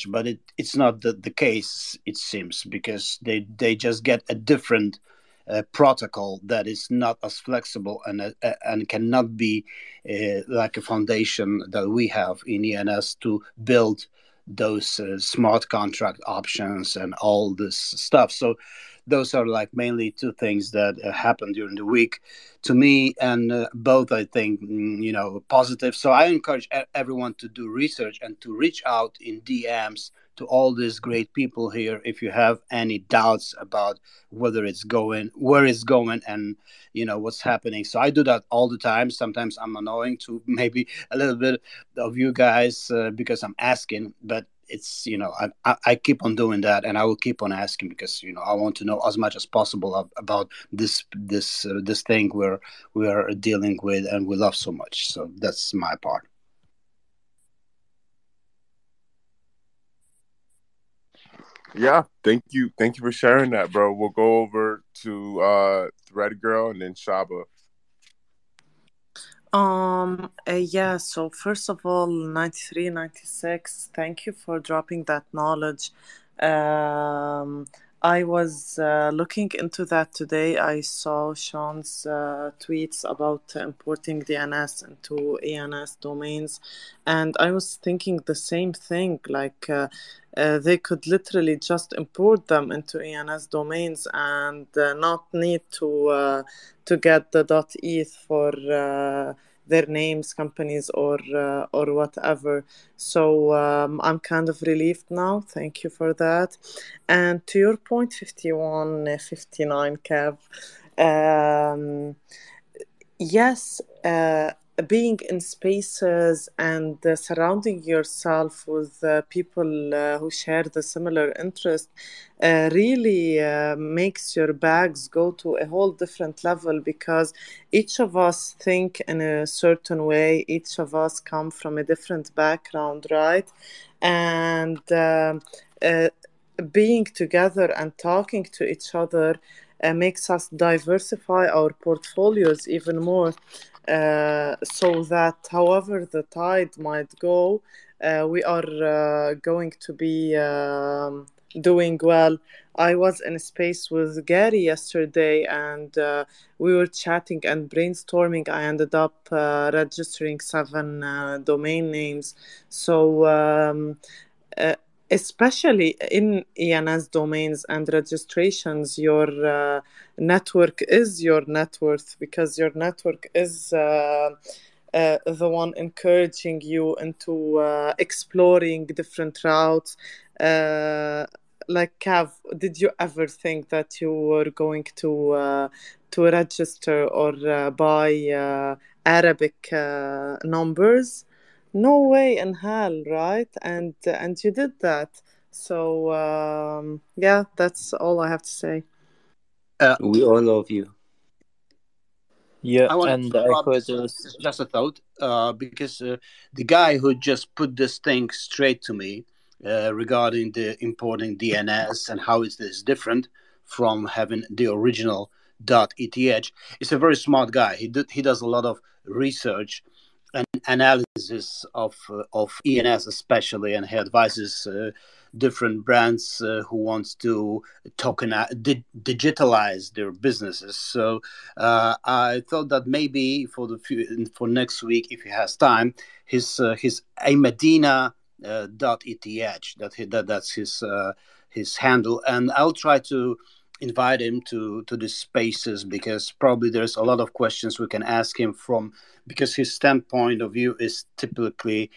but it's not the case, it seems, because they just get a different protocol that is not as flexible and cannot be like a foundation that we have in ENS to build those smart contract options and all this stuff. So those are like mainly two things that happened during the week to me, and both I think positive. So I encourage everyone to do research and to reach out in DMs to all these great people here if you have any doubts about where it's going, and what's happening. So I do that all the time. Sometimes I'm annoying to maybe a little bit of you guys because I'm asking, but it's I keep on doing that, and I will keep on asking, because I want to know as much as possible about this thing where we are dealing with and we love so much. So that's my part. Yeah, thank you for sharing that, bro. We'll go over to ThreadGirl and then Shaba. Yeah, so first of all, 93, 96, thank you for dropping that knowledge. I was looking into that today. I saw Sean's tweets about importing DNS into ENS domains, and I was thinking the same thing, like they could literally just import them into ENS domains and not need to get the .eth for their names, companies, or whatever. So I'm kind of relieved now. Thank you for that. And to your point, 51, 59, Kev. Yes, being in spaces and surrounding yourself with people who share the similar interest really makes your bags go to a whole different level, because each of us think in a certain way, each of us come from a different background, right? And being together and talking to each other makes us diversify our portfolios even more, so that however the tide might go, we are going to be doing well. I was in a space with Gary yesterday, and we were chatting and brainstorming. I ended up registering 7 domain names. So, uh, especially in ENS domains and registrations, your network is your net worth, because your network is the one encouraging you into exploring different routes. Like Cav, did you ever think that you were going to register or buy Arabic numbers? No way in hell, right? And you did that. So yeah, that's all I have to say. We all love you. Yeah, I want to and I interrupt heard this. there's. Just a thought, because the guy who just put this thing straight to me regarding the importing DNS and how is this different from having the original .eth is a very smart guy. He does a lot of research and analysis of ENS especially, and he advises different brands who want to digitalize their businesses. So I thought that maybe for next week, if he has time, his Amadina .eth that's his handle, and I'll try to invite him to these spaces, because probably there's a lot of questions we can ask him from, because his standpoint of view is typically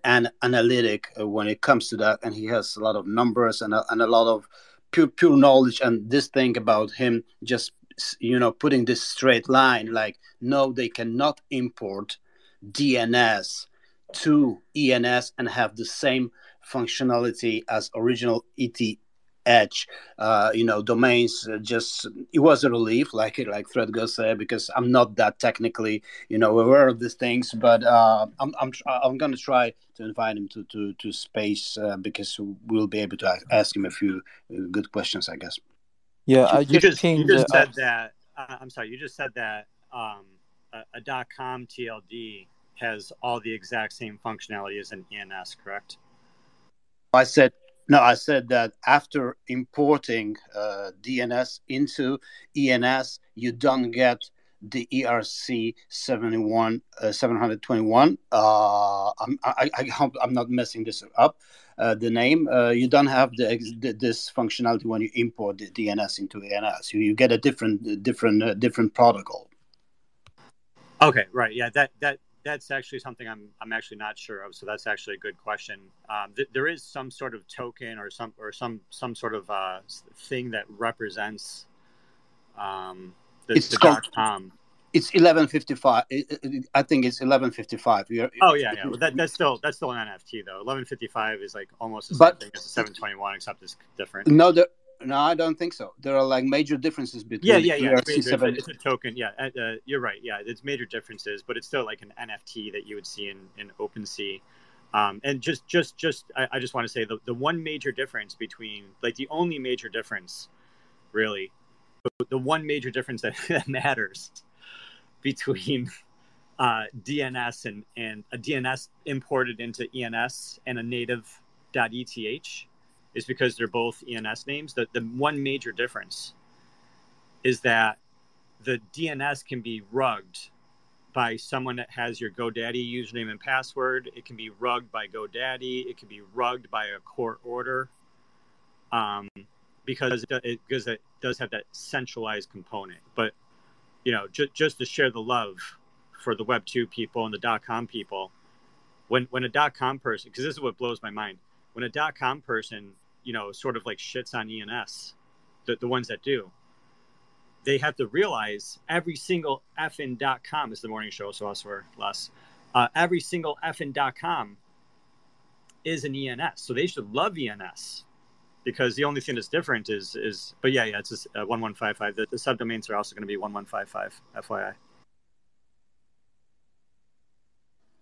an analytic when it comes to that, and he has a lot of numbers and a lot of pure knowledge. And this thing about him just putting this straight line, like, no, they cannot import DNS to ENS and have the same functionality as original ETH domains. Just it was a relief, like ThreadGirl said, because I'm not that technically aware of these things, but I'm gonna try to invite him to space, because we'll be able to ask him a few good questions, I guess. Yeah, I You just just pinged. said that. I'm sorry. You just said that a .com TLD has all the exact same functionality as an ENS, correct? I said no. I said that after importing DNS into ENS, you don't get the ERC 721. I hope I'm not messing this up. The name, you don't have this functionality when you import the DNS into ENS. You get a different protocol. Okay, right. Yeah, that's actually something I'm actually not sure of. So that's actually a good question. There is some sort of token or some sort of thing that represents the .com. It's 1155. I think it's 1155. Oh yeah. Well, that's still an NFT though. 1155 is like almost the same thing as the 721, except it's different. No, I don't think so. There are like major differences between. Yeah. It's a token. Yeah, you're right. Yeah, it's major differences, but it's still like an NFT that you would see in OpenSea. And just I just want to say the one major difference between, like, the only major difference, really, the one major difference that matters between DNS and a DNS imported into ENS and a native .eth is because they're both ENS names. The one major difference is that the DNS can be rugged by someone that has your GoDaddy username and password. It can be rugged by GoDaddy. It can be rugged by a court order, because it does have that centralized component. But just to share the love for the Web 2 people and the .com people, when a .com person, because this is what blows my mind, when a .com person sort of like shits on ENS, the ones that do, they have to realize every single effing .com is the morning show, so I'll swear less. Every single effing .com is an ENS, so they should love ENS, because the only thing that's different is but yeah, it's just 1155. The subdomains are also going to be 1155, FYI.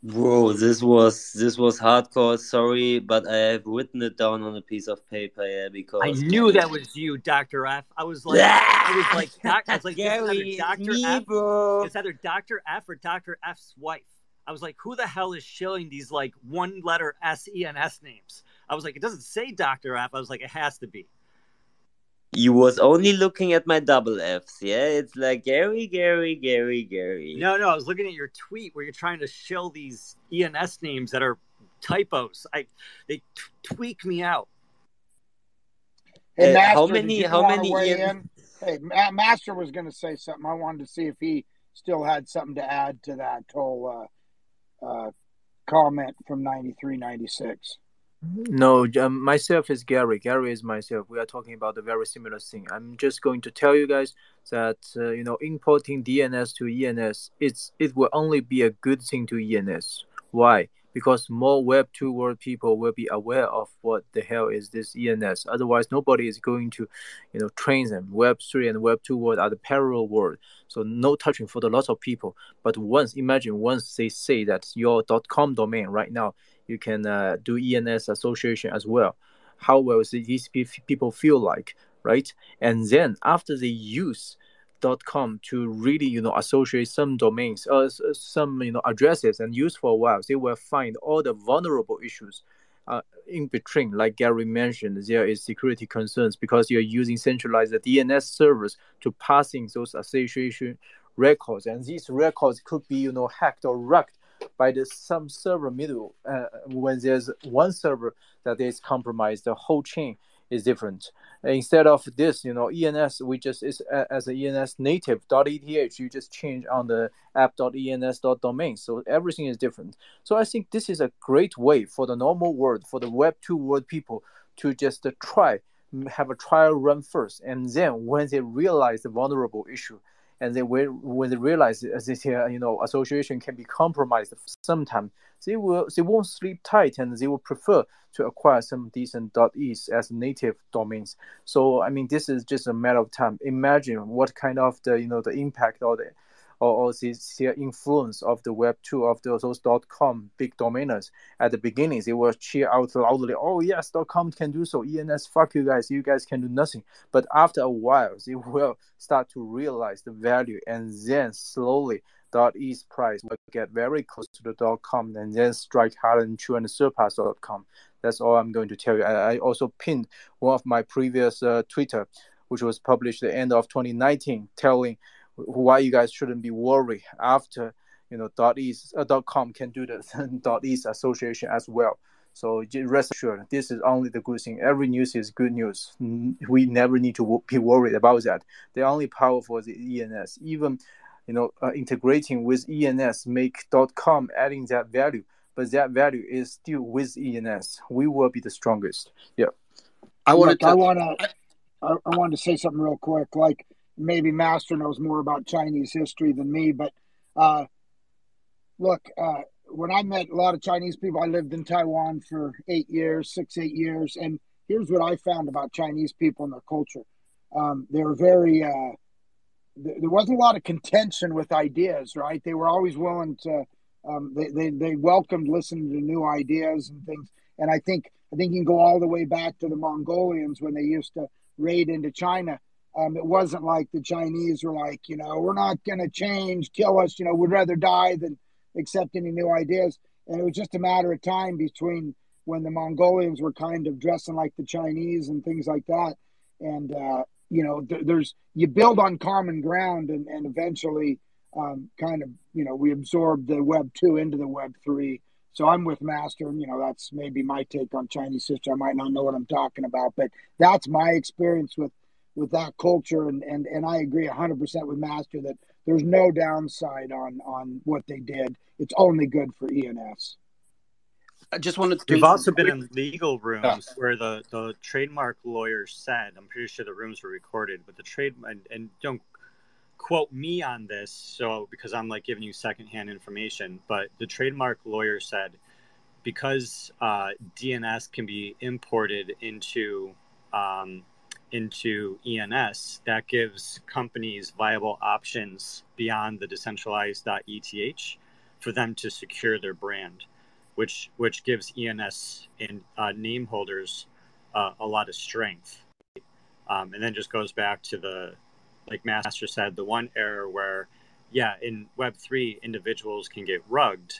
Bro, this was hardcore. Sorry, but I have written it down on a piece of paper. Yeah, because I knew that was you, Dr. F. I was like, Gary, it's either Dr. F, bro. It's either Dr. F or Dr. F's wife. I was like, who the hell is shilling these like one letter SENS names? I was like, it doesn't say Dr. F. I was like, it has to be. You was only looking at my double F's, yeah? It's like Gary. No, I was looking at your tweet where you're trying to shill these ENS names that are typos. They tweak me out. Hey, Master, how did many you how want to many weigh Ian? in? Hey, Master was going to say something. I wanted to see if he still had something to add to that whole comment from 93, 96. No, myself is Gary. Gary is myself. We are talking about a very similar thing. I'm just going to tell you guys that importing DNS to ENS, it will only be a good thing to ENS. Why? Because more Web 2 world people will be aware of what the hell is this ENS. Otherwise, nobody is going to, train them. Web 3 and Web 2 world are the parallel world. So no touching for the lots of people. But imagine once they say that your .com domain right now, you can do ENS association as well. How will these people feel like, right? And then after they use .com to really, associate some domains, some, addresses and use for a while, they will find all the vulnerable issues in between. Like Gary mentioned, there is security concerns because you're using centralized DNS servers to passing those association records, and these records could be, hacked or rugged by some server middle. When there's one server that is compromised, the whole chain is different. Instead of this, ENS, we just is as a ENS native .eth, you just change on the app.ens.domain. So everything is different. So I think this is a great way for the normal world, for the Web 2 world people to just have a trial run first. And then when they realize the vulnerable issue, and when they realize this association can be compromised sometime, they won't sleep tight, and they will prefer to acquire some decent .eth as native domains. So I mean, this is just a matter of time. Imagine what kind of the impact or the influence of the Web 2 of those .com big domainers. At the beginning, they will cheer out loudly, "Oh yes, .com can do so. ENS, fuck you guys can do nothing." But after a while, they will start to realize the value, and then slowly .eth price will get very close to the .com, and then strike hard and true and surpass .com. That's all I'm going to tell you. I also pinned one of my previous Twitter, which was published at the end of 2019, telling why you guys shouldn't be worried after .com can do the .eth association as well. So rest assured, this is only the good thing. Every news is good news. We never need to be worried about that. The only powerful is the ENS. Even integrating with ENS make .com adding that value, but that value is still with ENS. We will be the strongest. Yeah. I wanted to say something real quick. Like, maybe Master knows more about Chinese history than me, but look, when I met a lot of Chinese people, I lived in Taiwan for 8 years, 8 years, and here's what I found about Chinese people and their culture. They were very, there wasn't a lot of contention with ideas, right? They were always willing to, they welcomed listening to new ideas and things. And I think you can go all the way back to the Mongolians when they used to raid into China. It wasn't like the Chinese were like, we're not going to change, kill us, we'd rather die than accept any new ideas. And it was just a matter of time between when the Mongolians were kind of dressing like the Chinese and things like that. And, you build on common ground, and eventually we absorbed the Web 2 into the Web 3. So I'm with Master, and, that's maybe my take on Chinese history. I might not know what I'm talking about, but that's my experience with that culture. And I agree 100% with Master that there's no downside on what they did. It's only good for ENS. I just wanted to. We've also been in legal rooms where the trademark lawyers said, I'm pretty sure the rooms were recorded, but and don't quote me on this, so because I'm like giving you secondhand information, but the trademark lawyer said because DNS can be imported into ENS, that gives companies viable options beyond the decentralized.eth for them to secure their brand, which gives ENS and name holders a lot of strength. And then just goes back to like Master said, the one error where, in Web3, individuals can get rugged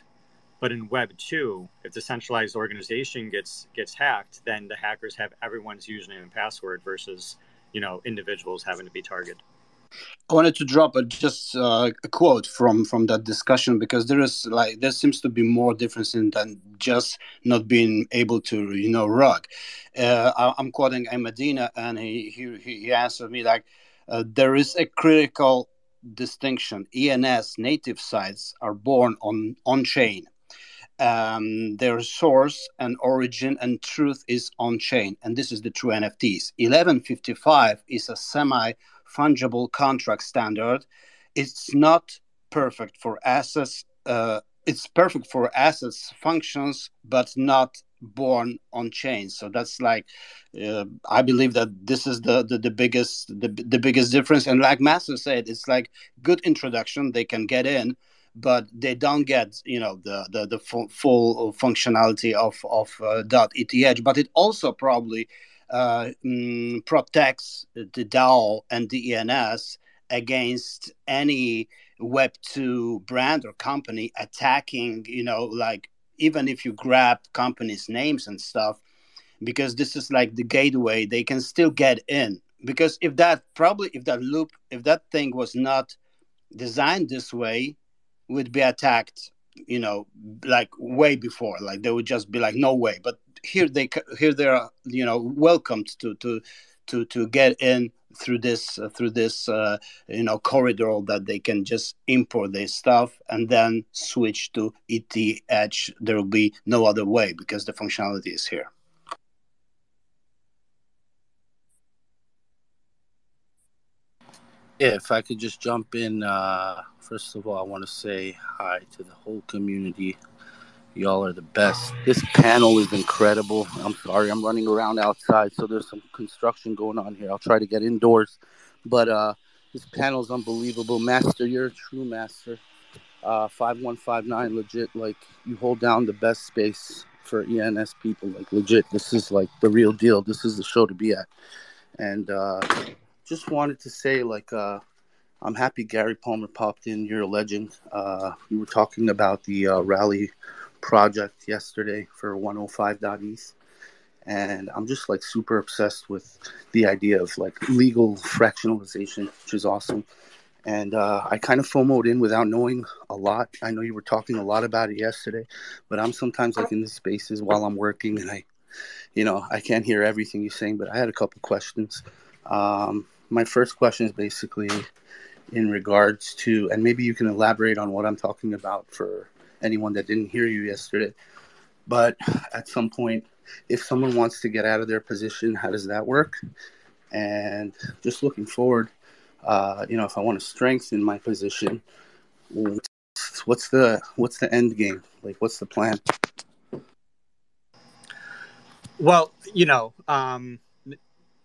But in Web 2, if the centralized organization gets hacked, then the hackers have everyone's username and password versus, individuals having to be targeted. I wanted to drop just a quote from that discussion, because there seems to be more difference than just not being able to rug. I'm quoting Medina, and he answered me like, there is a critical distinction. ENS native sites are born on chain. Their source and origin and truth is on chain, and this is the true NFTs. 1155 is a semi-fungible contract standard. It's not perfect for assets. It's perfect for assets functions, but not born on chain. So that's like, I believe that this is the biggest difference. And like Master said, it's like good introduction. They can get in, but they don't get the full functionality of .eth. But it also probably protects the DAO and the ENS against any Web 2 brand or company attacking, like, even if you grab companies' names and stuff, because this is like the gateway, they can still get in. Because if that thing was not designed this way, would be attacked, like way before. Like they would just be like, no way. But here they are, welcomed to get in through this corridor that they can just import their stuff and then switch to ETH. There will be no other way because the functionality is here. Yeah, if I could just jump in, first of all, I want to say hi to the whole community. Y'all are the best. This panel is incredible. I'm sorry, I'm running around outside, so there's some construction going on here. I'll try to get indoors. But this panel is unbelievable. Master, you're a true master. 5159, legit. Like, you hold down the best space for ENS people. Like, legit. This is like the real deal. This is the show to be at. And just wanted to say, like, I'm happy Gary Palmer popped in. You're a legend. We were talking about the rally project yesterday for 105.eth, and I'm just like super obsessed with the idea of like legal fractionalization, which is awesome. And I kind of FOMO'd in without knowing a lot. I know you were talking a lot about it yesterday, but I'm sometimes like in the spaces while I'm working, and I can't hear everything you're saying, but I had a couple questions. My first question is basically in regards to, and maybe you can elaborate on what I'm talking about for anyone that didn't hear you yesterday. But at some point, if someone wants to get out of their position, how does that work? And just looking forward, if I want to strengthen my position, what's the end game? Like, what's the plan? Well,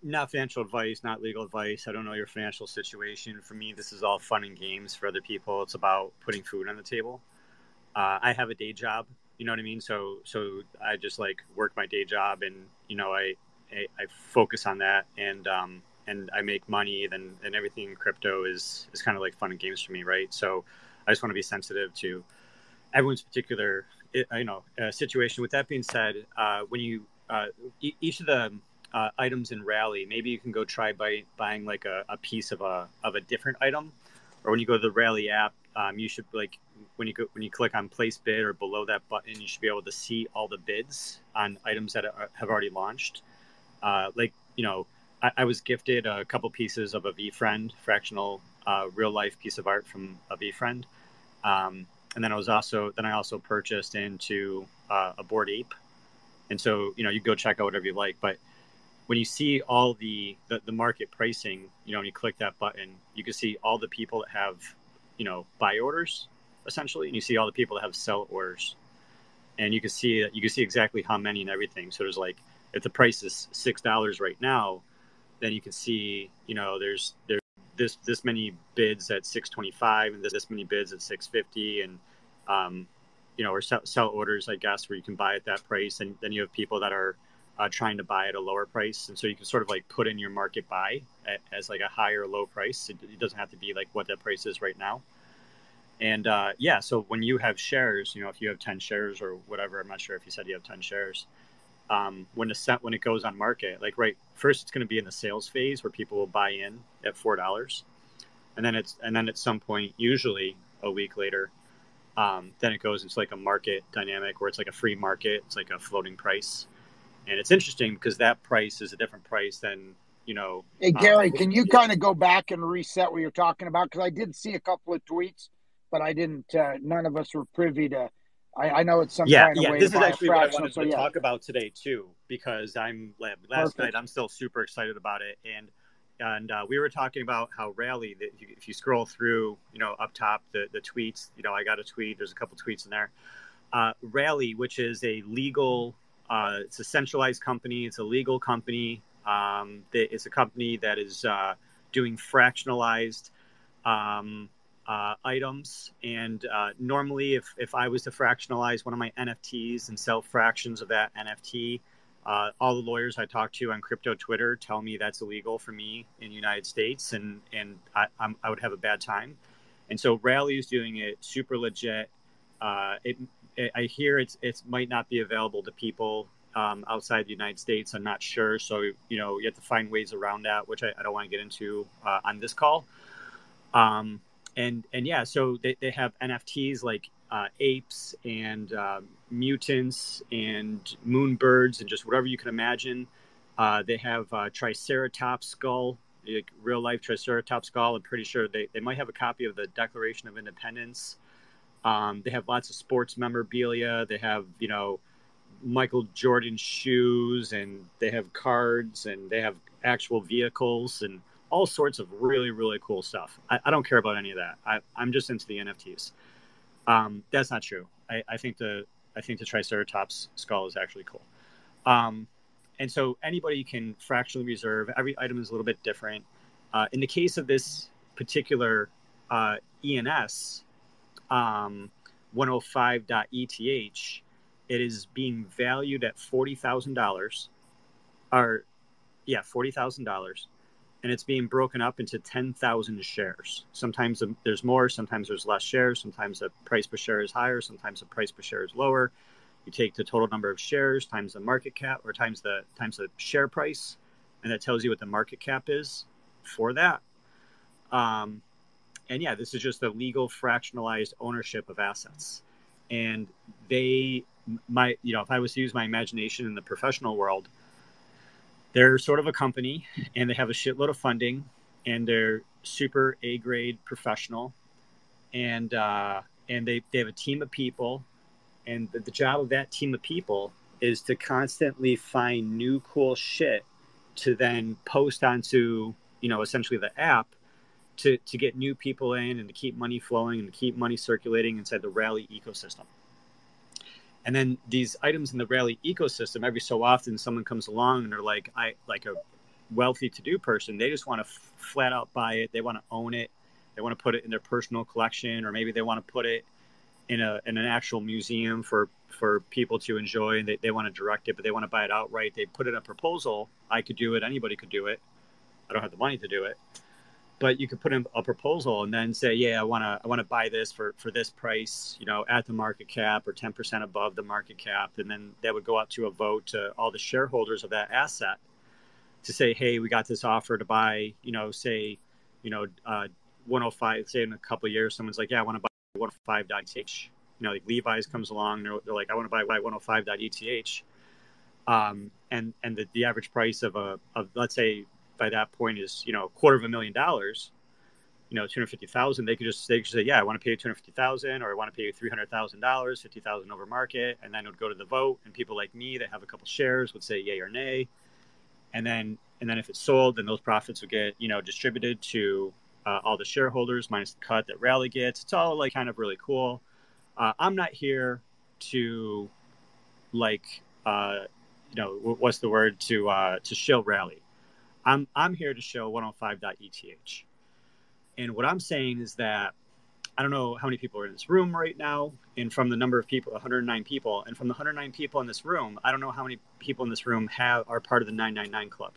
not financial advice, not legal advice. I don't know your financial situation. For me, this is all fun and games. For other people, it's about putting food on the table. I have a day job, you know what I mean? So I just like work my day job, and I focus on that, and I make money. And everything in crypto is kind of like fun and games for me, right? So I just want to be sensitive to everyone's particular situation. With that being said, when you each of the items in Rally, maybe you can go try buying like a piece of a different item, or when you go to the Rally app, you should, like, when you click on place bid or below that button, you should be able to see all the bids on items that have already launched. I was gifted a couple pieces of a VFriend fractional real life piece of art from a VFriend, and then I also purchased into a Bored Ape, and so you go check out whatever you like, but when you see all the market pricing, when you click that button, you can see all the people that have, buy orders, essentially, and you see all the people that have sell orders, and you can see exactly how many and everything. So there's like, if the price is $6 right now, then you can see, there's this many bids at $6.25 and this many bids at $6.50, and or sell orders, I guess, where you can buy at that price, and then you have people that are trying to buy at a lower price, and so you can sort of like put in your market buy as like a high or low price. It doesn't have to be like what that price is right now. And yeah, so when you have shares, you know, if you have 10 shares or whatever, I'm not sure if you said you have 10 shares. When it goes on market, like first it's going to be in the sales phase where people will buy in at $4, and then at some point, usually a week later, then it goes into like a market dynamic where it's like a free market. It's like a floating price, and it's interesting because that price is a different price than, you know. Hey, Gary, can you kind of go back and reset what you're talking about? Because I did see a couple of tweets, but I didn't. None of us were privy to. I know it's some kind of way This to is buy actually a what I fractional. wanted to talk about today too, because last night I'm still super excited about it, and we were talking about how Rally, that if you scroll through, you know, up top the tweets, you know, I got a tweet. There's a couple tweets in there. Rally, which is a legal, it's a centralized company. It's a legal company. It's a company that is doing fractionalized items. And normally, if I was to fractionalize one of my NFTs and sell fractions of that NFT, all the lawyers I talk to on crypto Twitter tell me that's illegal for me in the United States, and I would have a bad time. And so Rally is doing it super legit. I hear it might not be available to people outside the United States. I'm not sure. So, you know, you have to find ways around that, which I don't want to get into on this call. And yeah, so they have NFTs like apes and mutants and moonbirds and just whatever you can imagine. They have Triceratops skull, like real life Triceratops skull. I'm pretty sure they might have a copy of the Declaration of Independence. They have lots of sports memorabilia. They have, you know, Michael Jordan shoes, and they have cards, and they have actual vehicles and all sorts of really, really cool stuff. I don't care about any of that. I'm just into the NFTs. That's not true. I think the Triceratops skull is actually cool. And so anybody can fractionally reserve. Every item is a little bit different. In the case of this particular ENS, 105.eth, it is being valued at $40,000, $40,000, and it's being broken up into 10,000 shares. Sometimes there's more, sometimes there's less shares, sometimes the price per share is higher, sometimes the price per share is lower. You take the total number of shares times the market cap, or times the share price, and that tells you what the market cap is for that. And yeah, this is just a legal fractionalized ownership of assets. And if I was to use my imagination in the professional world, they're sort of a company, and they have a shitload of funding, and they're super A-grade professional, and they have a team of people, and the job of that team of people is to constantly find new cool shit to then post onto, you know, essentially the app, to get new people in and to keep money flowing and to keep money circulating inside the Rally ecosystem. And then these items in the Rally ecosystem, every so often someone comes along and they're like a wealthy to-do person, they just want to flat out buy it. They want to own it. They want to put it in their personal collection, or maybe they want to put it in an actual museum for people to enjoy, and they want to direct it, but they want to buy it outright. They put in a proposal. I could do it. Anybody could do it. I don't have the money to do it. But you could put in a proposal and then say, yeah, I want to buy this for this price, you know, at the market cap or 10% above the market cap. And then that would go out to a vote to all the shareholders of that asset to say, hey, we got this offer to buy, you know, say, you know, 105, say in a couple of years, someone's like, yeah, I want to buy 105.eth. You know, like Levi's comes along, they're like, I want to buy 105.eth. And the average price of let's say, by that point is, you know, $250,000, you know, 250,000. They could just say, yeah, I want to pay you 250,000, or I want to pay you $300,000, 50,000 over market, and then it would go to the vote. And people like me that have a couple shares would say yay or nay, and then if it's sold, then those profits would get, you know, distributed to all the shareholders minus the cut that Rally gets. It's all like kind of really cool. I'm not here to like you know, what's the word, to shill Rally. I'm here to show 105.eth. And what I'm saying is that I don't know how many people are in this room right now, and from the number of people, 109 people, and from the 109 people in this room, I don't know how many people in this room are part of the 999 Club.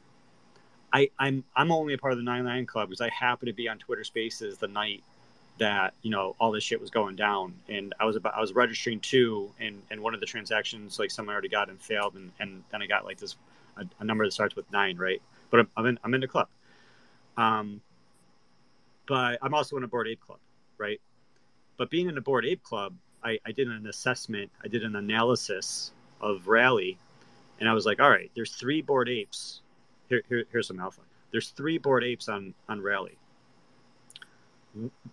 I'm only a part of the 999 Club because I happen to be on Twitter Spaces the night that, you know, all this shit was going down, and I was registering too, and one of the transactions, like, someone already got and failed, and then I got like this a number that starts with 9, right? But I'm in the club, but I'm also in a Bored Ape Club, right? But being in the Bored Ape Club, I did an assessment, I did an analysis of Rally, and I was like, all right, there's 3 Bored Apes. Here's some alpha. There's 3 Bored Apes on Rally.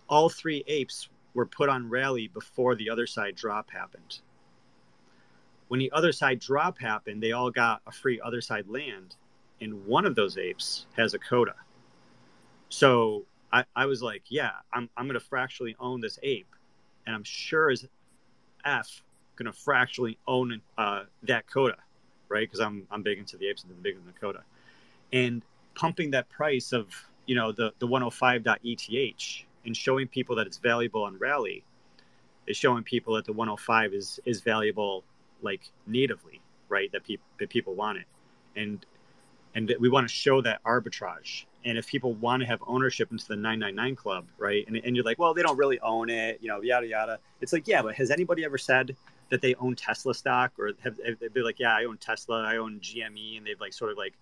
All 3 apes were put on Rally before the other side drop happened. When the other side drop happened, they all got a free other side land, and one of those apes has a coda. So I was like, yeah, I'm going to fractionally own this ape, and I'm sure as F going to fractionally own that coda, right? Because I'm big into the apes and big into the coda, and pumping that price of, you know, the 105.eth and showing people that it's valuable on Rally is showing people that the 105 is valuable, like, natively, right? That people want it, and we want to show that arbitrage. And if people want to have ownership into the 999 club, right? And you're like, well, they don't really own it, you know, yada yada. It's like, yeah, but has anybody ever said that they own Tesla stock, or have they been like, yeah, I own Tesla, I own GME, and they've like sort of like,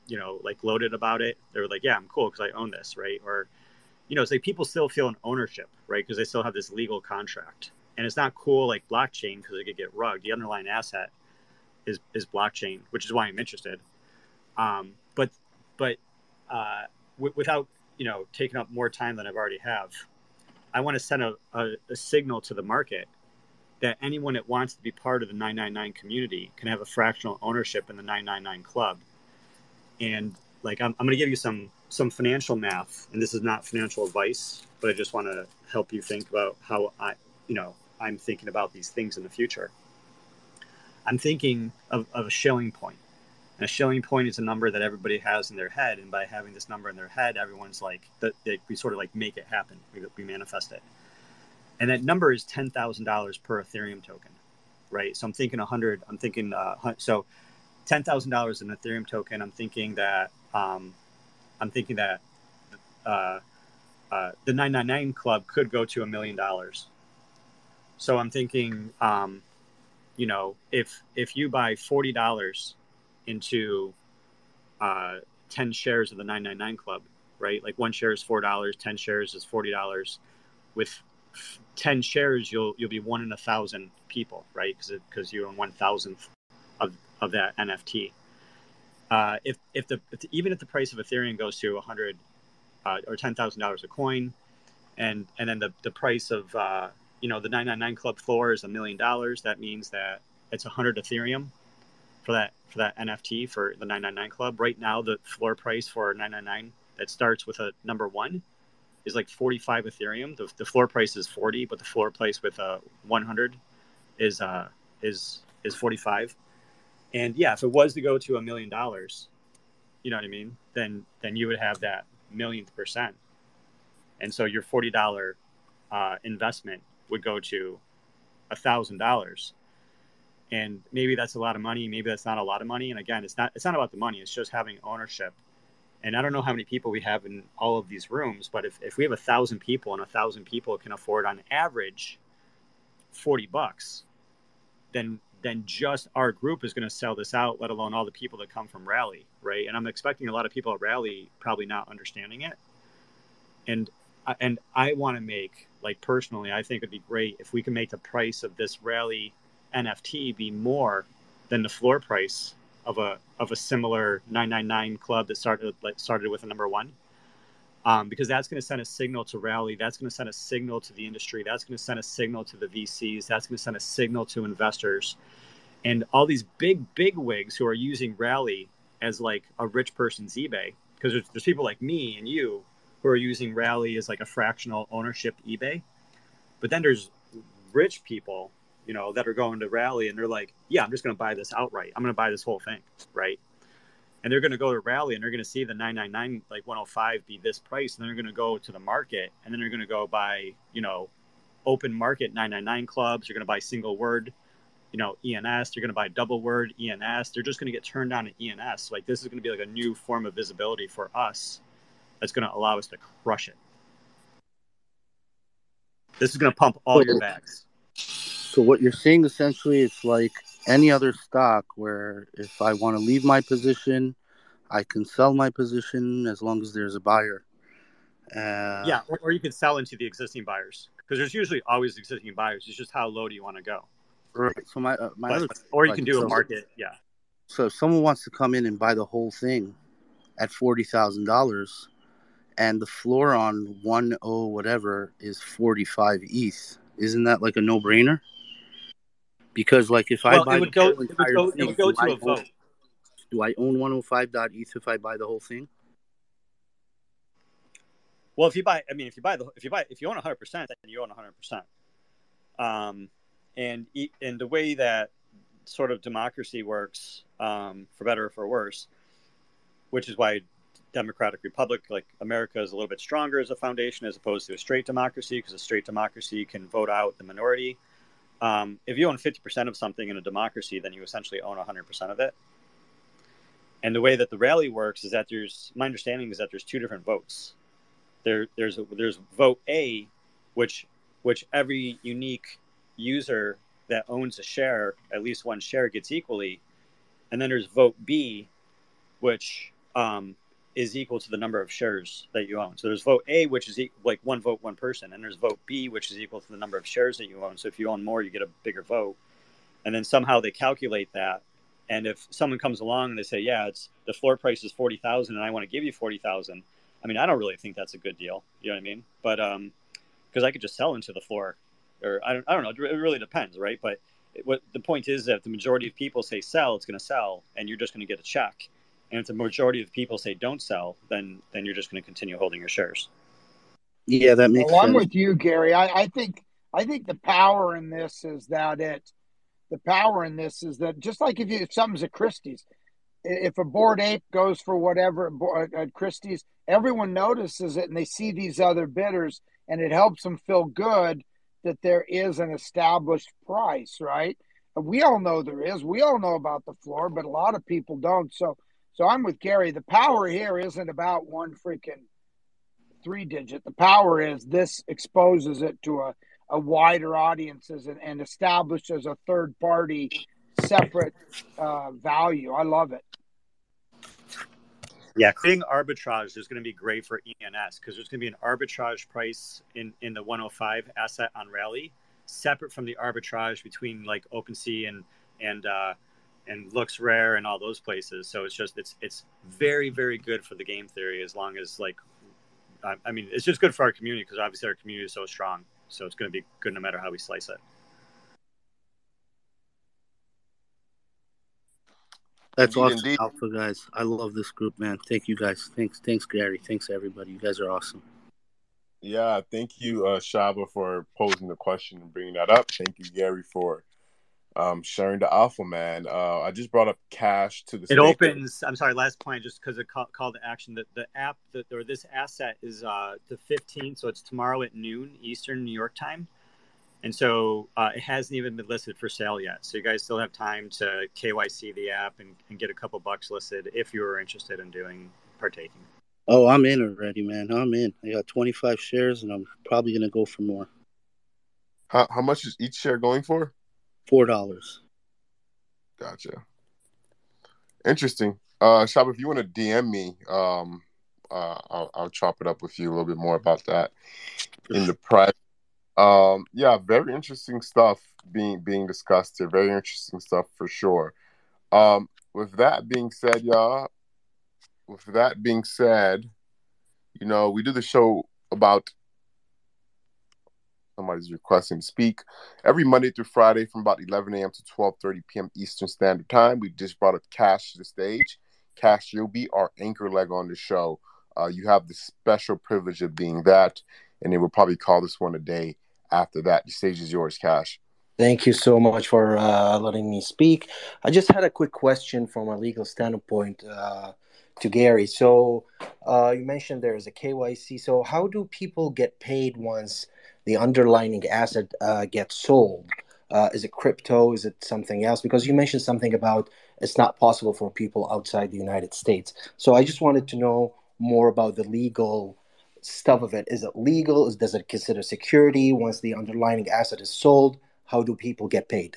you know, like gloated about it? They were like, yeah, I'm cool because I own this, right? Or, you know, it's like people still feel an ownership, right? Because they still have this legal contract, and it's not cool like blockchain because it could get rugged. The underlying asset is blockchain, which is why I'm interested. But without, you know, taking up more time than I've already have, I want to send a signal to the market that anyone that wants to be part of the 999 community can have a fractional ownership in the 999 club. And like, I'm going to give you some financial math, and this is not financial advice, but I just want to help you think about how I'm thinking about these things in the future. I'm thinking of a shilling point. And a shilling point is a number that everybody has in their head, and by having this number in their head, everyone's like, we sort of like make it happen. We manifest it. And that number is $10,000 per Ethereum token, right? So I'm thinking so $10,000 in Ethereum token. I'm thinking that the 999 club could go to $1 million. So I'm thinking, you know, if you buy $40 into 10 shares of the 999 club, right? Like 1 share is $4, 10 shares is $40. With 10 shares, you'll be 1 in 1,000 people, right? Because you own 1,000th of that NFT. Even if the price of Ethereum goes to 100 or $10,000 a coin, and then the price of the 999 club floor is $1 million, that means that it's 100 Ethereum for that NFT for the 999 club. Right now, the floor price for 999 that starts with a number 1 is like 45 Ethereum. The floor price is 40, but the floor price with 100 is 45. And yeah, if it was to go to $1 million, you know what I mean? Then you would have that millionth percent, and so your $40 investment would go to $1,000. And maybe that's a lot of money. Maybe that's not a lot of money. And again, it's not about the money. It's just having ownership. And I don't know how many people we have in all of these rooms, but if we have 1,000 people and 1,000 people can afford on average $40, then just our group is going to sell this out, let alone all the people that come from Rally, right? And I'm expecting a lot of people at Rally probably not understanding it. And I want to make, like, personally, I think it'd be great if we can make the price of this Rally NFT be more than the floor price of a similar 999 club that started with a number 1, because that's going to send a signal to Rally. That's going to send a signal to the industry. That's going to send a signal to the VCs. That's going to send a signal to investors, and all these big wigs who are using Rally as like a rich person's eBay. Because there's people like me and you who are using Rally as like a fractional ownership eBay, but then there's rich people, you know, that are going to Rally and they're like, yeah, I'm just going to buy this outright. I'm going to buy this whole thing, right? And they're going to go to Rally and they're going to see the 999, like 105 be this price. And then they're going to go to the market and then they're going to go buy, you know, open market 999 clubs. You're going to buy single word, you know, ENS. You're going to buy double word ENS. They're just going to get turned on to ENS. Like, this is going to be like a new form of visibility for us that's going to allow us to crush it. This is going to pump all your bags. So what you're saying essentially, it's like any other stock where if I want to leave my position, I can sell my position as long as there's a buyer. Yeah, or you can sell into the existing buyers because there's usually always existing buyers. It's just how low do you want to go? Right. So my other, or you can do a market. Yeah. So if someone wants to come in and buy the whole thing at $40,000, and the floor on 10 whatever is 45 ETH, isn't that like a no-brainer? Because like if I buy the whole entire thing, it would go to a vote. Do I own 105.eth if I buy the whole thing? Well, if you own 100%, then you own 100%. And the way that sort of democracy works, for better or for worse, which is why democratic republic like America is a little bit stronger as a foundation as opposed to a straight democracy, because a straight democracy can vote out the minority. If you own 50% of something in a democracy, then you essentially own 100% of it. And the way that the rally works is that my understanding is that there's two different votes. There's vote A, which every unique user that owns a share, at least one share, gets equally. And then there's vote B, which is equal to the number of shares that you own. So there's vote A, which is like one vote, one person. And there's vote B, which is equal to the number of shares that you own. So if you own more, you get a bigger vote. And then somehow they calculate that. And if someone comes along and they say, yeah, the floor price is 40,000 and I want to give you 40,000. I mean, I don't really think that's a good deal. You know what I mean? But because I could just sell into the floor, or I don't know. It really depends, right? But what the point is that if the majority of people say sell, it's going to sell, and you're just going to get a check. And if the majority of people say don't sell, then you're just going to continue holding your shares. Yeah, that makes sense. I'm with you, Gary. I think the power in this is that just like if something's at Christie's, if a Bored Ape goes for whatever at Christie's, everyone notices it and they see these other bidders, and it helps them feel good that there is an established price, right? We all know there is. We all know about the floor, but a lot of people don't. So I'm with Gary. The power here isn't about one freaking 3-digit. The power is this exposes it to a wider audiences and establishes a third party separate value. I love it. Yeah, creating arbitrage is going to be great for ENS because there's going to be an arbitrage price in the 105 asset on Rally, separate from the arbitrage between like OpenSea and LooksRare and all those places. So it's very, very good for the game theory as long as I mean, it's just good for our community because obviously our community is so strong. So it's going to be good no matter how we slice it. That's awesome, Alpha guys. I love this group, man. Thank you guys. Thanks, Gary. Thanks everybody. You guys are awesome. Yeah, thank you, Shaba, for posing the question and bringing that up. Thank you, Gary, for sharing the alpha, man. I just brought up cash to the stage. It opens. I'm sorry. Last point, just because it call to action. The app or this asset is the 15th, so it's tomorrow at noon Eastern New York time. And so it hasn't even been listed for sale yet. So you guys still have time to KYC the app and get a couple bucks listed if you were interested in partaking. Oh, I'm in already, man. I'm in. I got 25 shares, and I'm probably going to go for more. How much is each share going for? $4. Gotcha. Interesting. Shab, if you want to DM me, I'll chop it up with you a little bit more about that in the private. Yeah, very interesting stuff being discussed here. Very interesting stuff for sure. With that being said, y'all, you know, we do the show about somebody's requesting to speak every Monday through Friday from about 11 a.m. to 12:30 p.m. Eastern Standard Time. We just brought up Cash to the stage. Cash, you'll be our anchor leg on the show. You have the special privilege of being that, and then we'll probably call this one a day after that. The stage is yours, Cash. Thank you so much for letting me speak. I just had a quick question from a legal standpoint to Gary. So you mentioned there is a KYC. So how do people get paid once the underlying asset gets sold? Is it crypto? Is it something else? Because you mentioned something about it's not possible for people outside the United States. So I just wanted to know more about the legal stuff of it? Is it legal? Does it consider security once the underlying asset is sold? How do people get paid?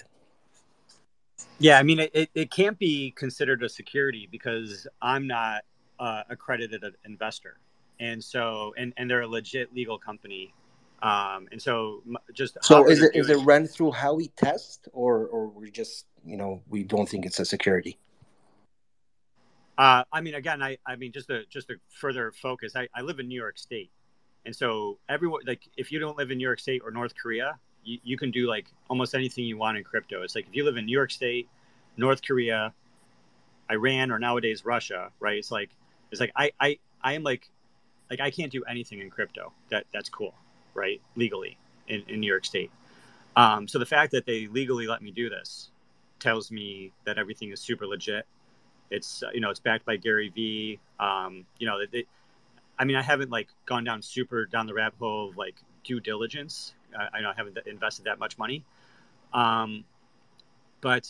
Yeah, I mean, it can't be considered a security because I'm not accredited investor, and so and they're a legit legal company, and so just so however is they're it doing. run through Howey test, or we just we don't think it's a security? I mean, again, I mean, just to further focus, I live in New York State, and so everyone, like, if you don't live in New York State or North Korea, you can do like almost anything you want in crypto. It's like if you live in New York State, North Korea, Iran, or nowadays Russia, right? It's like I am like I can't do anything in crypto that's cool, right? Legally in New York State. So the fact that they legally let me do this tells me that everything is super legit. It's it's backed by Gary V. I mean, I haven't like gone down the rabbit hole of like due diligence. I know I haven't invested that much money. But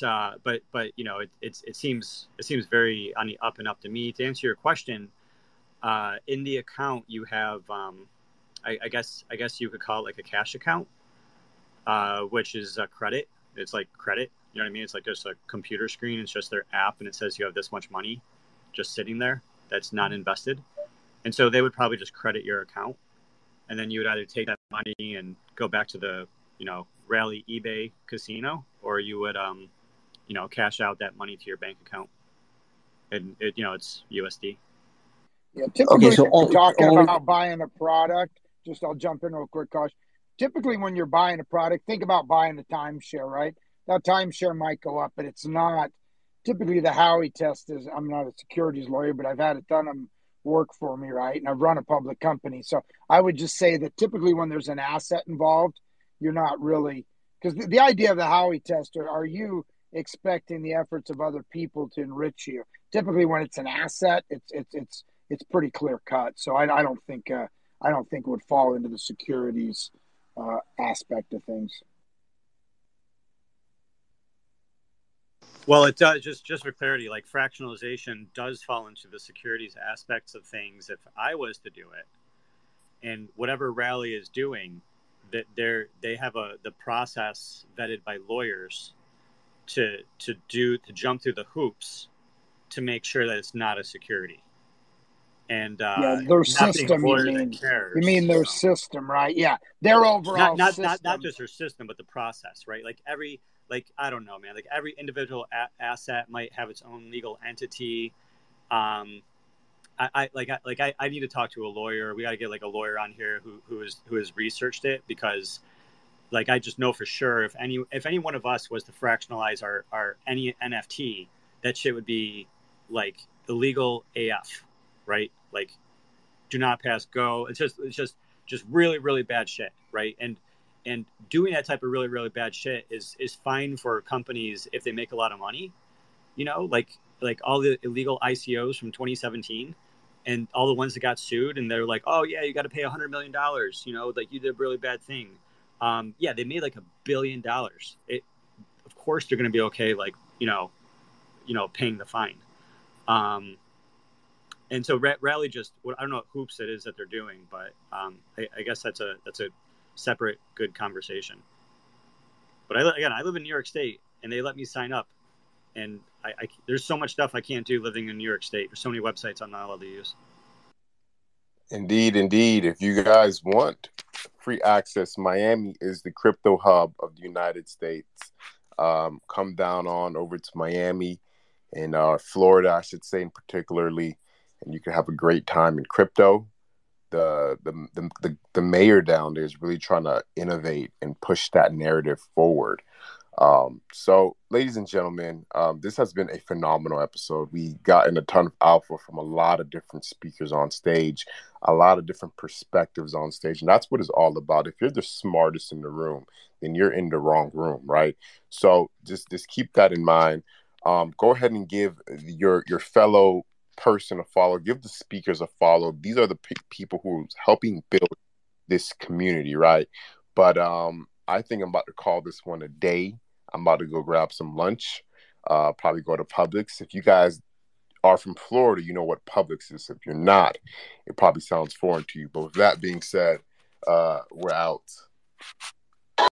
it seems very on the up and up to me. To answer your question, in the account you have, I guess you could call it like a cash account, which is a credit. It's like credit. You know what I mean? It's like just a computer screen. It's just their app, and it says you have this much money just sitting there that's not invested. And so they would probably just credit your account, and then you would either take that money and go back to the Rally eBay casino, or you would cash out that money to your bank account, and it's USD. Yeah, typically when you're talking about buying a product, I'll jump in real quick, Kosh. Typically when you're buying a product, think about buying a timeshare, right? That timeshare might go up, but it's not. Typically the Howey test is, I'm not a securities lawyer, but I've had it done work for me, right? And I've run a public company. So I would just say that typically when there's an asset involved, you're not really, because the idea of the Howey test, are you expecting the efforts of other people to enrich you? Typically when it's an asset, it's pretty clear cut. So I don't think it would fall into the securities aspect of things. Well, it does. Just for clarity, like fractionalization does fall into the securities aspects of things. If I was to do it, and whatever Rally is doing, that they have the process vetted by lawyers to jump through the hoops to make sure that it's not a security. And their system. You mean their system, right? Yeah, their overall system. Not just their system, but the process, right? Like I don't know, man. Like every individual asset might have its own legal entity. I need to talk to a lawyer. We got to get like a lawyer on here who has researched it, because like I just know for sure if any one of us was to fractionalize our any NFT, that shit would be like illegal AF, right? Like do not pass go. It's just really, really bad shit, right? And doing that type of really, really bad shit is fine for companies if they make a lot of money, like all the illegal ICOs from 2017 and all the ones that got sued, and they're like, oh yeah, you got to pay $100 million, like you did a really bad thing. Yeah, they made like $1 billion. Of course they're going to be okay, like, paying the fine. And so Rally I don't know what hoops it is that they're doing, but I guess that's a separate good conversation. But I live in New York State, and they let me sign up, and there's so much stuff I can't do living in New York State. There's so many websites I'm not allowed to use. Indeed. If you guys want free access, Miami is the crypto hub of the United States. Come down on over to Miami and Florida, I should say, in particularly, and you can have a great time in crypto. The mayor down there is really trying to innovate and push that narrative forward. So, ladies and gentlemen, this has been a phenomenal episode. We gotten a ton of alpha from a lot of different speakers on stage, a lot of different perspectives on stage, and that's what it's all about. If you're the smartest in the room, then you're in the wrong room, right? So just keep that in mind. Go ahead and give your fellow person a follow. Give the speakers a follow. These are the people who are helping build this community, right? But I think I'm about to call this one a day. I'm about to go grab some lunch, probably go to Publix. If you guys are from Florida, you know what Publix is. If you're not, it probably sounds foreign to you. But with that being said, we're out.